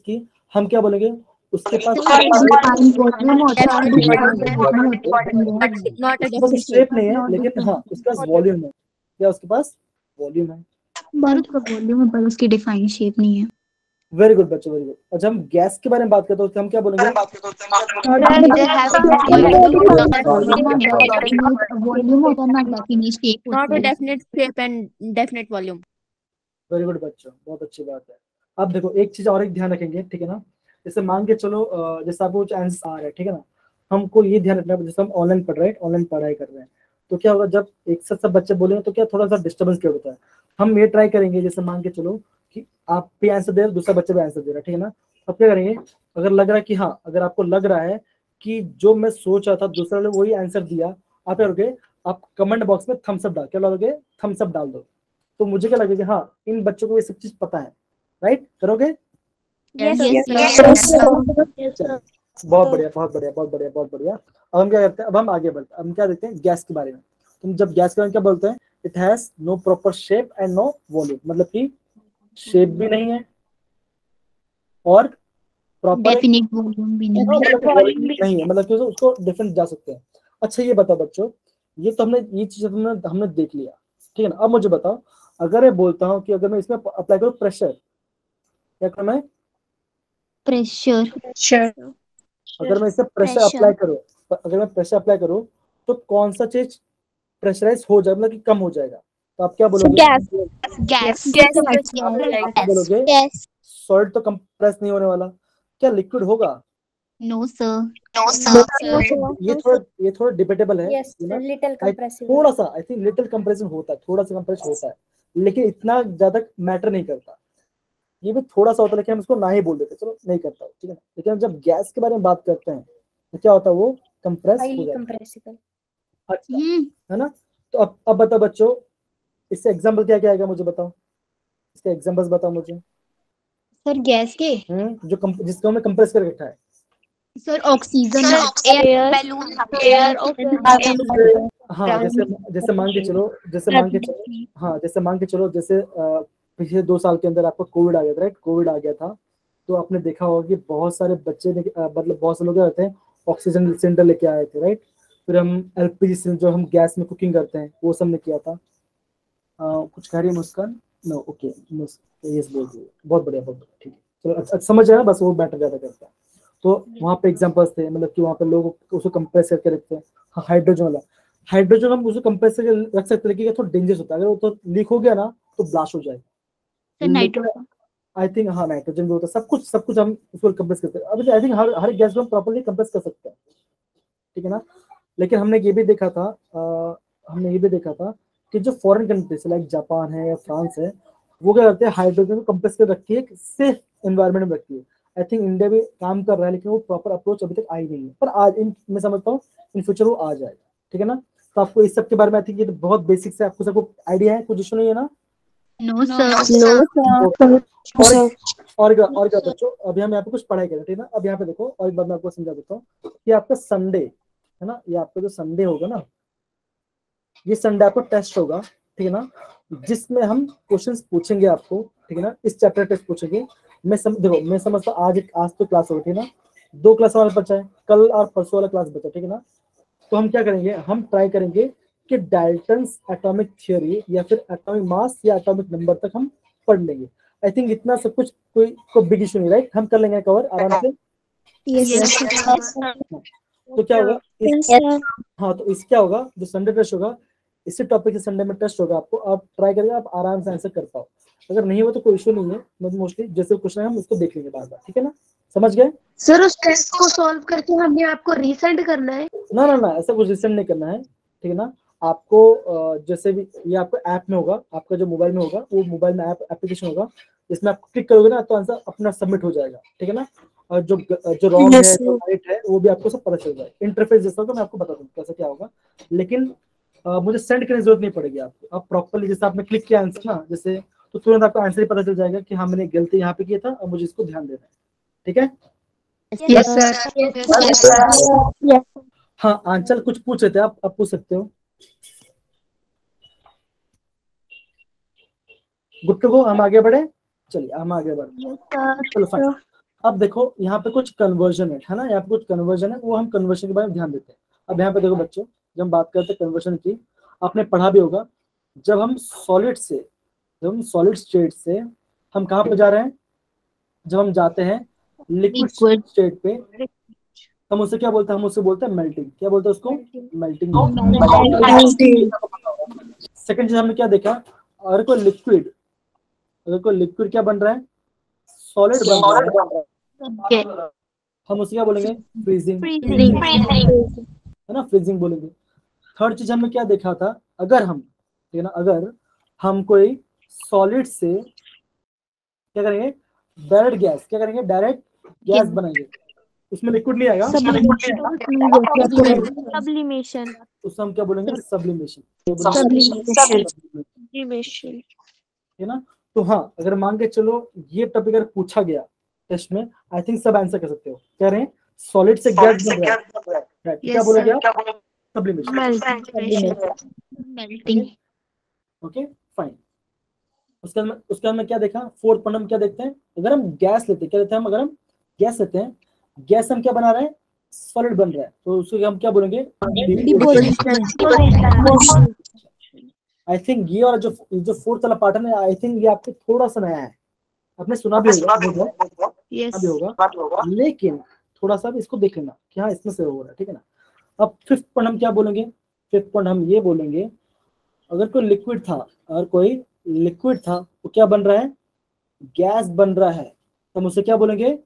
की, हम क्या बोलेंगे, उसके पास शेप नहीं है, लेकिन हाँ उसके पास वॉल्यूम है, क्या उसके पास वॉल्यूम है, वॉल्यूम है, पर उसकी डिफाइंड शेप नहीं है। वेरी गुड बच्चों, वेरी गुड। और जब हम गैस के बारे में बात करते हैं तो हम क्या बोलेंगे, Not a definite shape and definite volume. Very good बच्चों, बहुत अच्छी बात है। अब देखो एक चीज और एक ध्यान रखेंगे, ठीक है ना, जैसे मान के चलो जैसे आपको कुछ आंसर आ रहा है, ठीक है ना, हमको ये ध्यान रखना है, जैसे हम ऑनलाइन पढ़ रहे हैं, ऑनलाइन पढ़ाई कर रहे हैं, तो क्या होगा, जब एक साथ सब बच्चे बोलेंगे तो क्या थोड़ा सा डिस्टर्बेंस क्रिएट होता है। हम ये ट्राई करेंगे, जैसे मान के चलो कि आप भी आंसर दे रहे, दूसरा बच्चा भी आंसर दे रहा है, ठीक है ना, अब क्या करेंगे, अगर लग रहा है कि हाँ, अगर आपको लग रहा है कि जो मैं सोच रहा था दूसरा ने वही आंसर दिया, आप क्या करोगे, आप कमेंट बॉक्स में थम्स अप डाल, क्या डालोगे, थम्स अप डाल दो, तो मुझे क्या लगेगा, हाँ इन बच्चों को ये सब चीज पता है, राइट, करोगे? बहुत बढ़िया, बहुत बढ़िया, बहुत बढ़िया, बहुत बढ़िया। अब हम क्या करते हैं, अब हम आगे बढ़ते हैं, हम क्या देखते हैं गैस के बारे में। तुम जब गैस के बारे में क्या बोलते हैं, it has no proper shape and no volume, मतलब कि शेप भी नहीं है और प्रॉपर डेफिनिट वॉल्यूम भी नहीं है, मतलब कि उसको डिफरेंट जा सकते हैं। अच्छा ये बताओ बच्चों, ये तो हमने ये चीज हमने देख लिया, ठीक है ना। अब मुझे बताओ, अगर मैं बोलता हूँ कि अगर मैं इसमें अप्लाई करूँ प्रेशर, क्या करूँ मैं, प्रेशर, अगर मैं इससे प्रेशर अप्लाई करूँ, अगर मैं प्रेशर अप्लाई करूँ तो कौन सा चीज प्रेशराइज हो जाएगा, मतलब कि कम हो जाएगा, तो आप क्या बोलोगे, गैस बोलोगे सॉल्ट तो कंप्रेस नहीं होने वाला, क्या लिक्विड होगा? नो सर, ये थोड़ा डिबेटेबल है, लिटिल कंप्रेसिव, थोड़ा सा आई थिंक लिटिल कंप्रेशन होता है, थोड़ा सा कंप्रेस होता है, लेकिन इतना ज्यादा मैटर नहीं करता, ये भी थोड़ा सा होता है, लेकिन हम इसको ना ही बोल देते, चलो नहीं करता, ठीक है ना। लेकिन जब गैस के बारे में बात करते हैं तो क्या होता है, वो कंप्रेस हो हाईली जाता है। कंप्रेसिबल। अच्छा, है ना। तो अब बताओ बच्चों, इससे एग्जाम्पल क्या क्या आएगा मुझे बताओ, इसके एग्जाम्पल्स बताओ मुझे। सर गैस के जो जिसको हमने कंप्रेस कर रखा है। Sir oxygen, air balloon, air हाँ, जैसे मान के चलो, हाँ जैसे मान के चलो, जैसे पिछले 2 साल के अंदर आपको कोविड आ गया था, राइट। कोविड आ गया था तो आपने देखा होगा कि बहुत सारे बच्चे ने मतलब बहुत से लोग रहते हैं ऑक्सीजन सिलेंडर लेके आए थे, राइट। फिर हम एलपीजी सिलेंडर, जो हम गैस में कुकिंग करते हैं, वो सब ने किया था। कुछ कह रही है मुस्कान? नो, ओके, यस बोल रही है, बहुत बढ़िया, ठीक है, चलो अच्छा समझ आया, बस वो मैटर ज्यादा करता है। तो वहाँ पे एग्जांपल्स थे, मतलब कि वहाँ पे लोग उसको कंप्रेस करके रखते हैं। हाँ, हाइड्रोजन वाला, हाइड्रोजन हम उसको कंप्रेस करके रख सकते हैं, लेकिन थोड़ा डेंजरस होता है, अगर वो तो लीक हो गया ना तो ब्लास्ट हो जाएगा। नाइट्रोजन, आई थिंक, हाँ नाइट्रोजन भी होता है, सब कुछ हम उसको कंप्रेस करते हैं। अभी आई थिंक हर गैस को हम प्रॉपर्ली कंप्रेस कर सकते हैं, ठीक है ना। लेकिन हमने ये भी देखा था कि जो फॉरेन कंट्रीज लाइक जापान है या फ्रांस है, वो क्या करते हैं, हाइड्रोजन को कंप्रेस कर रखती है, एक सेफ एनवायरनमेंट में रखती है। आई थिंक इंडिया भी काम कर रहा है, लेकिन वो प्रॉपर अप्रोच अभी तक आई नहीं है, पर आज मैं समझता हूँ इन फ्यूचर वो आ जाएगा, ठीक है ना। तो आपको इस सब के बारे में आई थिंक ये तो बहुत बेसिक से आपको सबको आइडिया है, कुछ इशू नहीं है ना। नो सर, और क्या बच्चों, अभी हम यहाँ पे कुछ पढ़ाई करें, ठीक है ना। अब यहाँ पे देखो, और एक बार मैं आपको समझा देता हूँ कि आपका संडे है ना, ये आपका जो संडे होगा ना, ये संडे आपको टेस्ट होगा, ठीक है ना, जिसमें हम क्वेश्चंस पूछेंगे आपको, ठीक है ना। इस चैप्टर टेस्ट पूछेंगे। देखो मैं समझता हूँ आज तो क्लास होगी, ठीक है ना, 2 क्लास हमारा बचा है, कल और परसों वाला क्लास बचा, ठीक है ना। तो हम क्या करेंगे, हम ट्राई करेंगे कि डाल्टन्स एटॉमिक थ्योरी या फिर एटॉमिक मास या एटॉमिक नंबर तक हम पढ़ लेंगे। आई थिंक इतना सब कुछ कोई बिग इशू नहीं, राइट। हम कर लेंगे कवर आराम से। तो क्या होगा हाँ, तो इस क्या होगा, जो संडे टेस्ट होगा, इसी टॉपिक से संडे में टेस्ट होगा आपको, आप ट्राई करिए, आप आराम से आंसर कर पाओ। अगर नहीं हो तो कोई इशू नहीं है, मतलब मोस्टली जैसे क्वेश्चन है हम उसको देख लेंगे बार बार, ठीक है ना, समझ गए। सर उस टेस्ट को सॉल्व करके हमें आपको रीसेंड करना है? ना, ऐसा कुछ रीसेंड नहीं करना है, ठीक है ना। आपको जैसे भी ये आपको ऐप में होगा, आपका जो मोबाइल में होगा, वो मोबाइल में एप्लीकेशन होगा, इसमें आप क्लिक करोगे ना तो आंसर अपना सबमिट हो जाएगा, ठीक है ना। और जो रॉन्ग है, जो राइट है, वो भी आपको सब पता चल जाएगा। इंटरफेस जैसा होगा, मैं आपको बता दूँ कैसे क्या होगा, लेकिन मुझे सेंड करने की जरूरत नहीं पड़ेगी आपको। आप प्रॉपर्ली जैसे आपने क्लिक किया आंसर ना, जैसे तो तुरंत आपको आंसर ही पता चल जाएगा कि हाँ मैंने गलती यहाँ पे किया था, अब मुझे इसको ध्यान देना है, ठीक है। यस सर, हाँ आंचल कुछ पूछ रहे थे आप पूछ सकते हो। गुट्टू को हम आगे बढ़े, चलिए हम आगे बढ़े, चलो फाइन। अब देखो यहाँ पे कुछ कन्वर्जन है ना, यहाँ पे कुछ कन्वर्जन है, वो हम कन्वर्जन के बारे में ध्यान देते हैं। अब यहाँ पे देखो बच्चों, जब हम बात करते हैं कन्वर्जन की, आपने पढ़ा भी होगा, जब हम सॉलिड स्टेट से हम कहाँ पे जा रहे हैं, जब हम जाते हैं लिक्विड स्टेट पे, हम उसे क्या बोलते हैं, हम उसे बोलते हैं मेल्टिंग। क्या बोलते हैं उसको? मेल्टिंग। सेकंड चीज हमने क्या देखा, अगर कोई लिक्विड क्या बन रहा है, सॉलिड बन रहा है, हम उसे क्या बोलेंगे? फ्रीजिंग, है ना, फ्रीजिंग बोलेंगे। थर्ड चीज हमने क्या देखा था, अगर हम कोई सॉलिड से क्या करेंगे, डायरेक्ट गैस बनाएंगे, उसमें लिक्विड नहीं आएगा, सब्लिमेशन, उससे हम क्या बोलेंगे? सब्लिमेशन, है ना। तो हाँ, अगर मान के चलो ये टॉपिक अगर पूछा गया टेस्ट में, आई थिंक सब आंसर कर सकते हो। कह रहे हैं सॉलिड से गैस बन रहा है, क्या बोलोगे आप? Sublimation, melting. Okay fine. उसके बाद में क्या देखा, फोर्थ पॉइंट हम क्या देखते हैं, अगर हम गैस लेते हैं, क्या लेते हैं हम, अगर हम गैस लेते हैं, गैस हम क्या बना रहे हैं? सॉलिड बन रहा है, तो उसको हम क्या बोलेंगे? आई थिंक ये और जो फोर्थ वाला पार्ट है ना, आई थिंक ये आपको थोड़ा सा नया है, आपने सुना भी होगा, लेकिन थोड़ा सा भी इसको देख लेना कि हाँ इसमें से हो रहा है, ठीक है ना। अब फिफ्थ पॉइंट हम क्या बोलेंगे? फिफ्थ पॉइंट हम ये बोलेंगे, अगर कोई लिक्विड था वो क्या बन रहा है? गैस बन रहा है, तो हम उसे क्या बोलेंगे?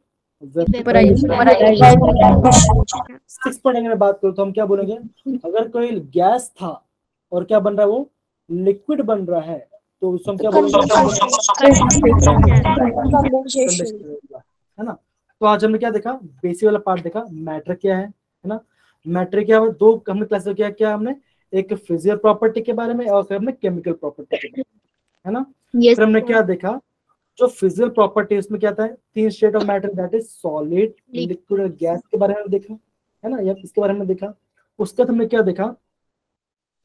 सिक्स पॉइंट अगर बात करूं तो हम क्या बोलेंगे, अगर कोई गैस था और क्या बन रहा है, वो लिक्विड बन रहा है, तो उसको हम क्या बोलेंगे, है ना। तो आज हमने क्या देखा, बेसिक वाला पार्ट देखा, मैटर क्या है ना। मैटर क्या है, दो हमने क्लास किया, क्या हमने एक फिजिकल प्रॉपर्टी के बारे में और फिर हमने केमिकल प्रॉपर्टी के बारे में, है ना। यस फिर हमने क्या देखा, जो फिजिकल प्रॉपर्टी उसमें क्या था, तीन state of matter, that is solid, liquid और गैस के बारे में देखा, है ना, या इसके बारे में देखा। उसके बाद हमने क्या देखा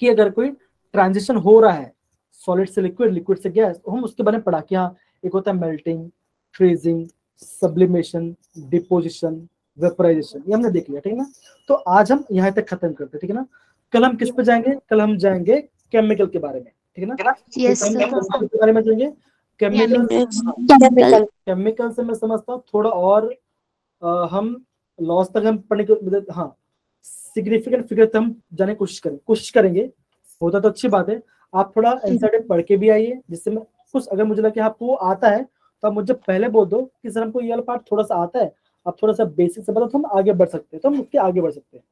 कि अगर कोई ट्रांजिशन हो रहा है सॉलिड से लिक्विड, लिक्विड से गैस, तो हम उसके बारे में पढ़ा कि हाँ एक होता है melting, freezing, sublimation, deposition, vaporisation, ये हमने देख लिया, ठीक है ना। तो आज हम यहाँ तक खत्म करते हैं, ठीक है ना। कल हम किस पे जाएंगे, कल हम जाएंगे केमिकल के बारे में, ठीक है ना। यस तो हम सर। chemical के बारे में जाएंगे। केमिकल, केमिकल से मैं समझता हूँ थोड़ा और हम लॉस तक हम पढ़ने के, हाँ सिग्निफिकेंट फिगर तक हम जाने की कोशिश करेंगे, होता तो अच्छी बात है। आप थोड़ा एनसीईआरटी पढ़ के भी आइए, जिससे मैं कुछ, अगर मुझे लगे आपको वो आता है तो आप मुझे पहले बोल दो कि सर हमको ये वाला पार्ट थोड़ा सा आता है, आप थोड़ा सा बेसिक से बताओ तो हम आगे बढ़ सकते हैं, तो हम उसके आगे बढ़ सकते हैं।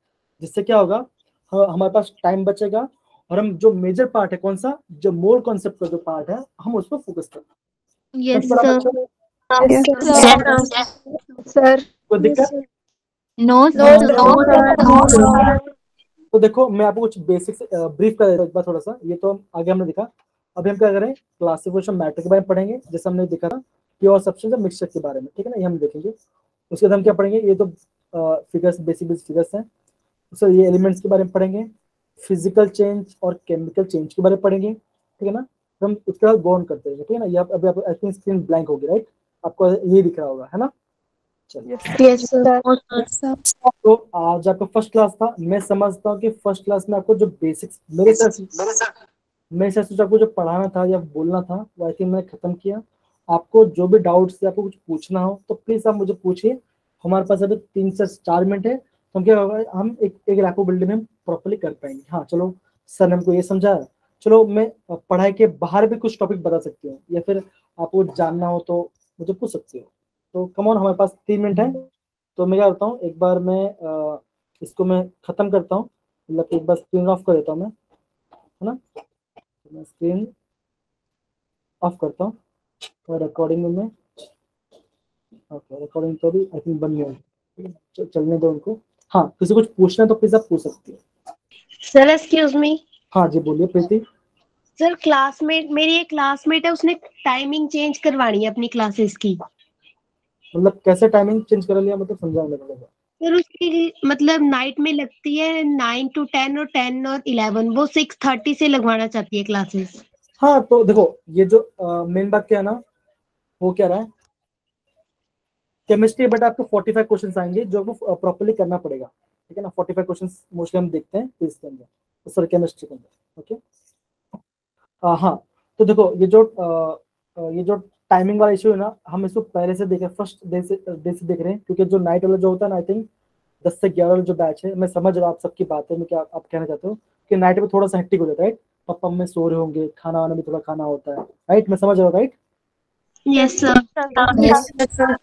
जिससे क्या होगा, हमारे पास टाइम बचेगा और हम जो मेजर पार्ट है, कौन सा, जो मोर कॉन्सेप्ट का जो पार्ट है, हम उस पर फोकस करें। Yes sir. कोई दिक्कत? नो तो देखो मैं आपको कुछ बेसिक्स ब्रीफ कर देता हूँ एक बार थोड़ा सा, ये तो आगे हमने देखा। अभी हम क्या करें, क्लासिफिकेशन मैटर के बारे में पढ़ेंगे, जैसे हमने देखा था प्योर सब्सटेंस और मिक्सचर के बारे में, ठीक है ना, ये हम देखेंगे। उसके बाद हम क्या पढ़ेंगे, ये तो फिगर्स, बेसिक फिगर्स हैं। उसके ये एलिमेंट्स के बारे में पढ़ेंगे, फिजिकल चेंज और केमिकल चेंज के बारे में पढ़ेंगे, ठीक है ना। तो हम उसके बाद गो ऑन करते हैं, ठीक है ना। ये अभी आप आई थिंक स्क्रीन ब्लैंक होगी, राइट, आपको ये दिख रहा होगा, है ना। चलिए, यस सर। तो आज आपका फर्स्ट क्लास था। मैं समझता हूँ कि फर्स्ट क्लास में आपको जो बेसिक्स मेरे हिसाब से आपको जो पढ़ाना था या बोलना था वो आई थिंक मैंने खत्म किया। आपको जो भी डाउट्स है, आपको कुछ पूछना हो तो प्लीज आप मुझे पूछिए। हमारे पास अभी 3 से 4 मिनट है, तो हम क्या होगा, हम एक रैपो बिल्डिंग में प्रॉपर्ली कर पाएंगे। हाँ चलो, सर ने हमको ये समझाया, चलो मैं पढ़ाई के बाहर भी कुछ टॉपिक बता सकती हूँ, या फिर आपको जानना हो तो मुझे पूछ सकते हो। तो कम ऑन, हमारे पास 3 मिनट है, तो मैं क्या करता हूँ, एक बार मैं इसको मैं खत्म करता हूँ, मतलब एक बार स्क्रीन ऑफ कर देता हूँ मैं, है ना। मैं स्क्रीन ऑफ करता हूँ और रिकॉर्डिंग में, ओके रिकॉर्डिंग तो भी आई थिंक बंद नहीं होगी, चलने दो उनको। हाँ, किसी कुछ पूछना है तो प्लीज आप पूछ सकते हो। Sir excuse me. हाँ जी बोलिए प्रीति। सर क्लासमेट, मेरी एक क्लासमेट है, उसने टाइमिंग चेंज करवानी है अपनी क्लासेस की। मतलब कैसे टाइमिंग चेंज कर लिया, मतलब समझाने पड़ेगा। सर उसकी मतलब नाइट में लगती है 9 to 10 और 10 और 11, वो 6:30 से लगवाना चाहती है क्लासेस। हाँ तो देखो, ये जो मेन बात क्या है ना, वो क्या रहा है, केमिस्ट्री बट आपको 45 क्वेश्चंस आएंगे जो आपको प्रॉपर्ली करना पड़ेगा, ठीक है ना। 45 क्वेश्चंस मोस्टली हम देखते हैं इसके अंदर, सर केमिस्ट्री के अंदर, ओके। हाँ तो देखो, ये जो टाइमिंग वाला इशू है ना, हम इसको पहले से देखे, फर्स्ट डे से देख रहे हैं, क्योंकि जो नाइट वाला जो होता है ना, आई थिंक 10 से 11 वाला जो बैच है, मैं समझ रहा हूँ आप सबकी बात है, मैं क्या आप कहना चाहते हो कि नाइट में थोड़ा सा हेक्टिक हो जाता है, राइट, पापा में सो रहे होंगे, खाना वाना भी थोड़ा खाना होता है, राइट, मैं समझ रहा हूँ, राइट। Yes sir.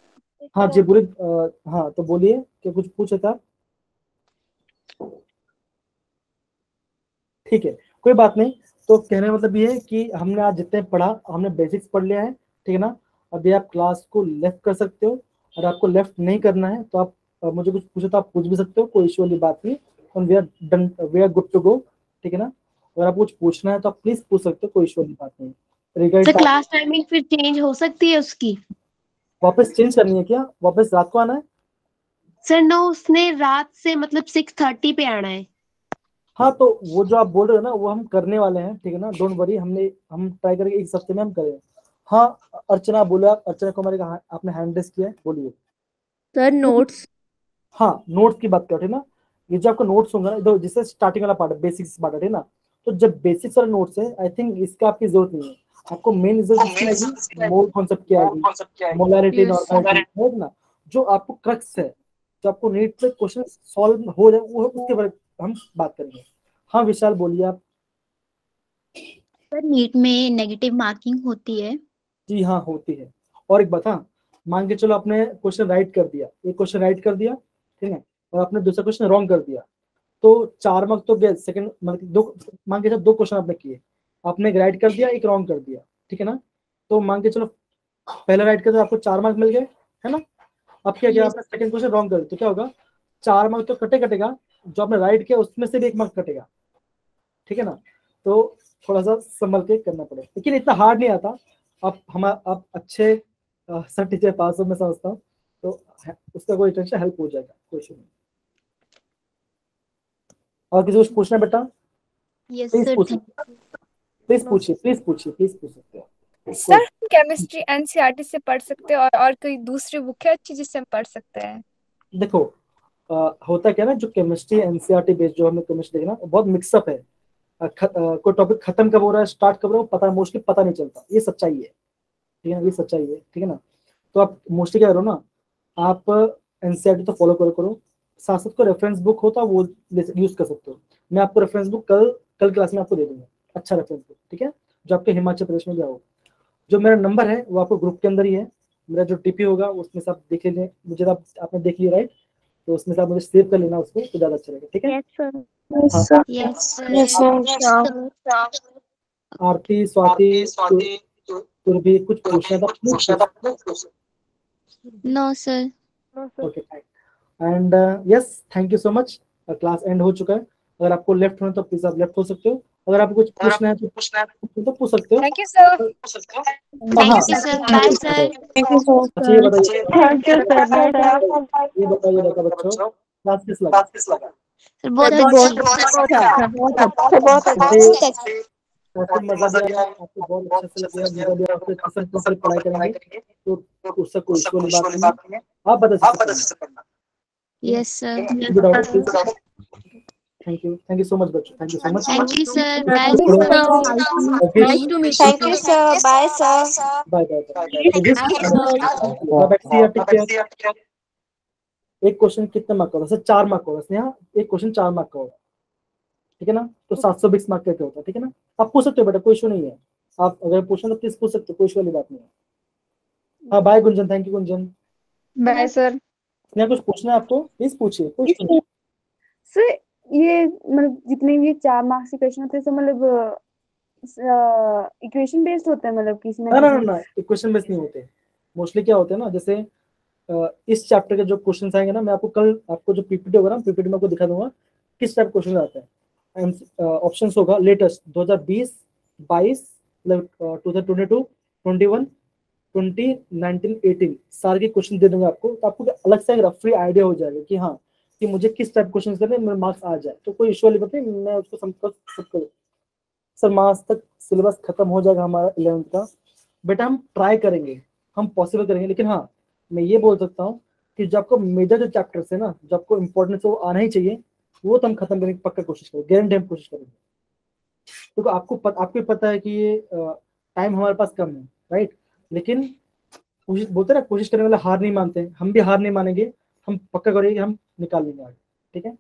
हाँ जी बोलिए, हाँ तो बोलिए, क्या कुछ पूछे था। ठीक है, कोई बात नहीं। तो कहने का मतलब ये है कि हमने आज जितने पढ़ा, हमने बेसिक्स पढ़ लिया है, ठीक है ना। अभी आप क्लास को लेफ्ट कर सकते हो, और आपको लेफ्ट नहीं करना है तो आप मुझे कुछ पूछे तो आप पूछ भी सकते हो, कोई इश्यू वाली बात नहीं। We are done, we are good to go, ठीक है ना। अगर आप कुछ पूछना है तो आप प्लीज पूछ सकते हो, कोई इश्यू वाली बात नहीं। सर क्लास टाइमिंग फिर चेंज हो सकती है उसकी? वापस चेंज करनी है क्या, वापस रात को आना है? सर नो, उसने रात से मतलब 6:30 पे आना है। हाँ तो वो जो आप बोल रहे हो ना, वो हम करने वाले हैं, ठीक है ना, डोंट वरी। हम ट्राई करेंगे एक हफ्ते में हम करें। हाँ अर्चना बोलो, आप अर्चना कुमारी का आपने हैंड रेस किया है, बोलिए। Sir notes. हाँ नोट्स की बात करो, ठीक है ना। ये जो आपका नोट्स होगा ना, इधर जिससे स्टार्टिंग वाला पार्ट है, बेसिक्स पार्ट है, ठीक है ना। तो जब बेसिक्स वाला नोट्स है, आई थिंक इसका आपकी जरूरत नहीं है। आपको मेन जरूरत मोल कॉन्सेप्ट क्या है, मोलैरिटी, नॉर्मैलिटी, है ना, जो आपको क्रक्स है, जो आपको नीट पे क्वेश्चन सॉल्व हो जाए, वो उसके बारे में हम बात करेंगे। हाँ विशाल बोलिए आप। सर नीट में नेगेटिव मार्किंग होती है? जी हाँ होती है। और एक बात, हाँ मान के चलो आपने क्वेश्चन राइट कर दिया, एक क्वेश्चन राइट कर दिया, ठीक है, और आपने दूसरा क्वेश्चन रॉन्ग कर दिया, तो 4 मार्क्स तो गए। सेकंड मतलब दो, मान के चलो 2 क्वेश्चन आपने किए, आपने एक राइट कर दिया, एक रॉन्ग कर दिया, ठीक है ना। तो मान के चलो पहले राइट कर तो आपको 4 मार्क मिल गए, है ना। अब क्या किया आपने, सेकंड क्वेश्चन रॉन्ग कर तो क्या होगा, 4 मार्क तो कटेगा, जो आपने राइट किया उसमें से भी 1 मार्क कटेगा, ठीक है ना। तो थोड़ा सा संभल के करना पड़ेगा, लेकिन इतना हार्ड नहीं आता। आप अच्छे सर टीचर पास हो, मैं समझता हूँ, तो उसका कोई टेंशन, हेल्प हो जाएगा, कोई इशू नहीं। और किसी कुछ पूछना है बेटा? यस प्लीज सर, पूछिए, प्लीज पूछ सकते हो। सर केमिस्ट्री एनसीईआरटी से पढ़ सकते हैं और कोई दूसरी बुक है अच्छी जिससे हम पढ़ सकते हैं? देखो होता क्या है ना, जो केमिस्ट्री एनसीईआरटी बेस्ड जो हमें केमिस्ट्री देखना, बहुत मिक्सअप है। कोई टॉपिक खत्म कब हो रहा है, स्टार्ट कब हो रहा है, पता मोस्टली पता नहीं चलता, ये सच्चाई है, ठीक है ना, ये सच्चाई है, ठीक है ना। तो आप मोस्टली क्या करो ना, आप एनसीईआरटी तो फॉलो करो, साथ साथ को रेफरेंस बुक होता है वो यूज कर सकते हो। मैं आपको रेफरेंस बुक कल क्लास में आपको दे दूंगा, अच्छा रेफरेंस बुक, ठीक है, जो आपके हिमाचल प्रदेश में जाओ। जो मेरा नंबर है वो आपको ग्रुप के अंदर ही है, मेरा जो टीपी होगा उसमें से आप देख लेंगे, मुझे आपने देख लिया राइट, तो उसमें से आप मुझे सेव कर लेना उसको, तो ज्यादा अच्छा रहेगा, ठीक है। Yes sir. आरती, स्वाति, तुरभी, कुछ पूछना था? No sir. Okay fine, and yes, thank you so much. Class end हो चुका है। अगर आपको लेफ्ट होना तो प्लीज आप लेफ्ट हो सकते हो, अगर आपको कुछ पूछना है तो पूछ सकते हो। Thank you sir. Thank you sir, bye sir. अच्छा ये बताइए, ये बताइए बेटा बच्चों, क्लास किस लगा? सर बहुत अच्छी। काफी मजा भी आया, आपको बहुत अच्छे से लगेगा, मजा भी आपको किस्म से पढ़ाई करेंगे, तो उससे कोई इशू वाली बात नहीं है, आप बता सकते हैं। Yes sir. Thank you so much बच्चों, thank you so much. Thank you sir, bye Nice to meet you. Thank you, sir. Bye, sir. Bye bye. एक क्वेश्चन कितने मार्क का होगा? सर 4 मार्क होगा स्नेहा, एक क्वेश्चन 4 मार्क का होगा, ठीक है ना। तो 720 मार्क का होता है, ठीक है ना। आप पूछ सकते हो बेटा, कोई इशू नहीं है, आप अगर पूछना तो प्लीज पूछ सकते हो, कोई इशू वाली बात नहीं है। हाँ bye Gunjan, thank you Gunjan. Bye sir. Sneha कुछ पूछना है आपको, प्लीज पूछिए, कोई इशू नहीं। सर ये मतलब जितने भी 4 मार्क्स के क्वेश्चन होते हैं तो मतलब इक्वेशन बेस्ड होते हैं, मतलब किसी ना ना इक्वेशन बेस्ड नहीं होते। मोस्टली क्या होते हैं ना, जैसे इस चैप्टर के जो क्वेश्चन आएंगे ना, मैं आपको कल आपको जो पीपीटी होगा ना, पीपीटी में आपको दिखा दूंगा किस टाइप क्वेश्चन आते हैं। ऑप्शंस होगा लेटेस्ट 2020, 22, 2022, 21, 20, 19, 18 सारे के क्वेश्चन दे दूंगा आपको, तो आपको अलग से रफली आइडिया हो जाएगा कि हाँ कि मुझे किस टाइप क्वेश्चन करने मेरे मार्क्स आ जाए। तो कोई इशू वाली बात नहीं, मैं उसको सब सर मार्च तक सिलेबस खत्म हो जाएगा हमारा 11th का। बेटा हम ट्राई करेंगे, हम पॉसिबल करेंगे, लेकिन हाँ मैं ये बोल सकता हूँ कि जो आपको मेजर जो चैप्टर्स है ना, जो आपको इम्पोर्टेंस वो आना ही चाहिए, वो तो हम खत्म करने की पक्का कोशिश करेंगे, गारंटी हम कोशिश करेंगे। क्योंकि आपको पता है कि ये टाइम हमारे पास कम है राइट, लेकिन कोशिश बोलते ना, कोशिश करने वाले हार नहीं मानते, हम भी हार नहीं मानेंगे, हम पक्का करेंगे, हम निकाल लेंगे आगे, ठीक है।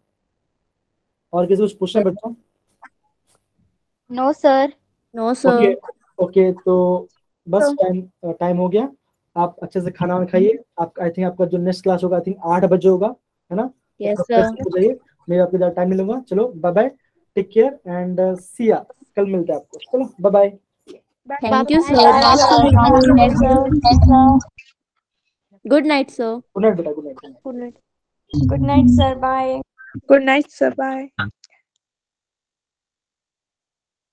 और किसी कुछ पूछना बच्चों? No sir. No sir. Okay तो बस टाइम हो गया, आप अच्छे से खाना खाइए। आप आई थिंक आपका जो नेक्स्ट क्लास होगा आई थिंक 8 बजे होगा, है ना। यस तो सर। जाइए, मैं आपको ज़्यादा टाइम नहीं लूंगा। चलो bye bye, take care and see ya, कल मिलते हैं आपको। चलो bye bye. Thank you sir. Good night sir. Good night बेटा, good night. Good night, sir. Bye. Good night sir, bye.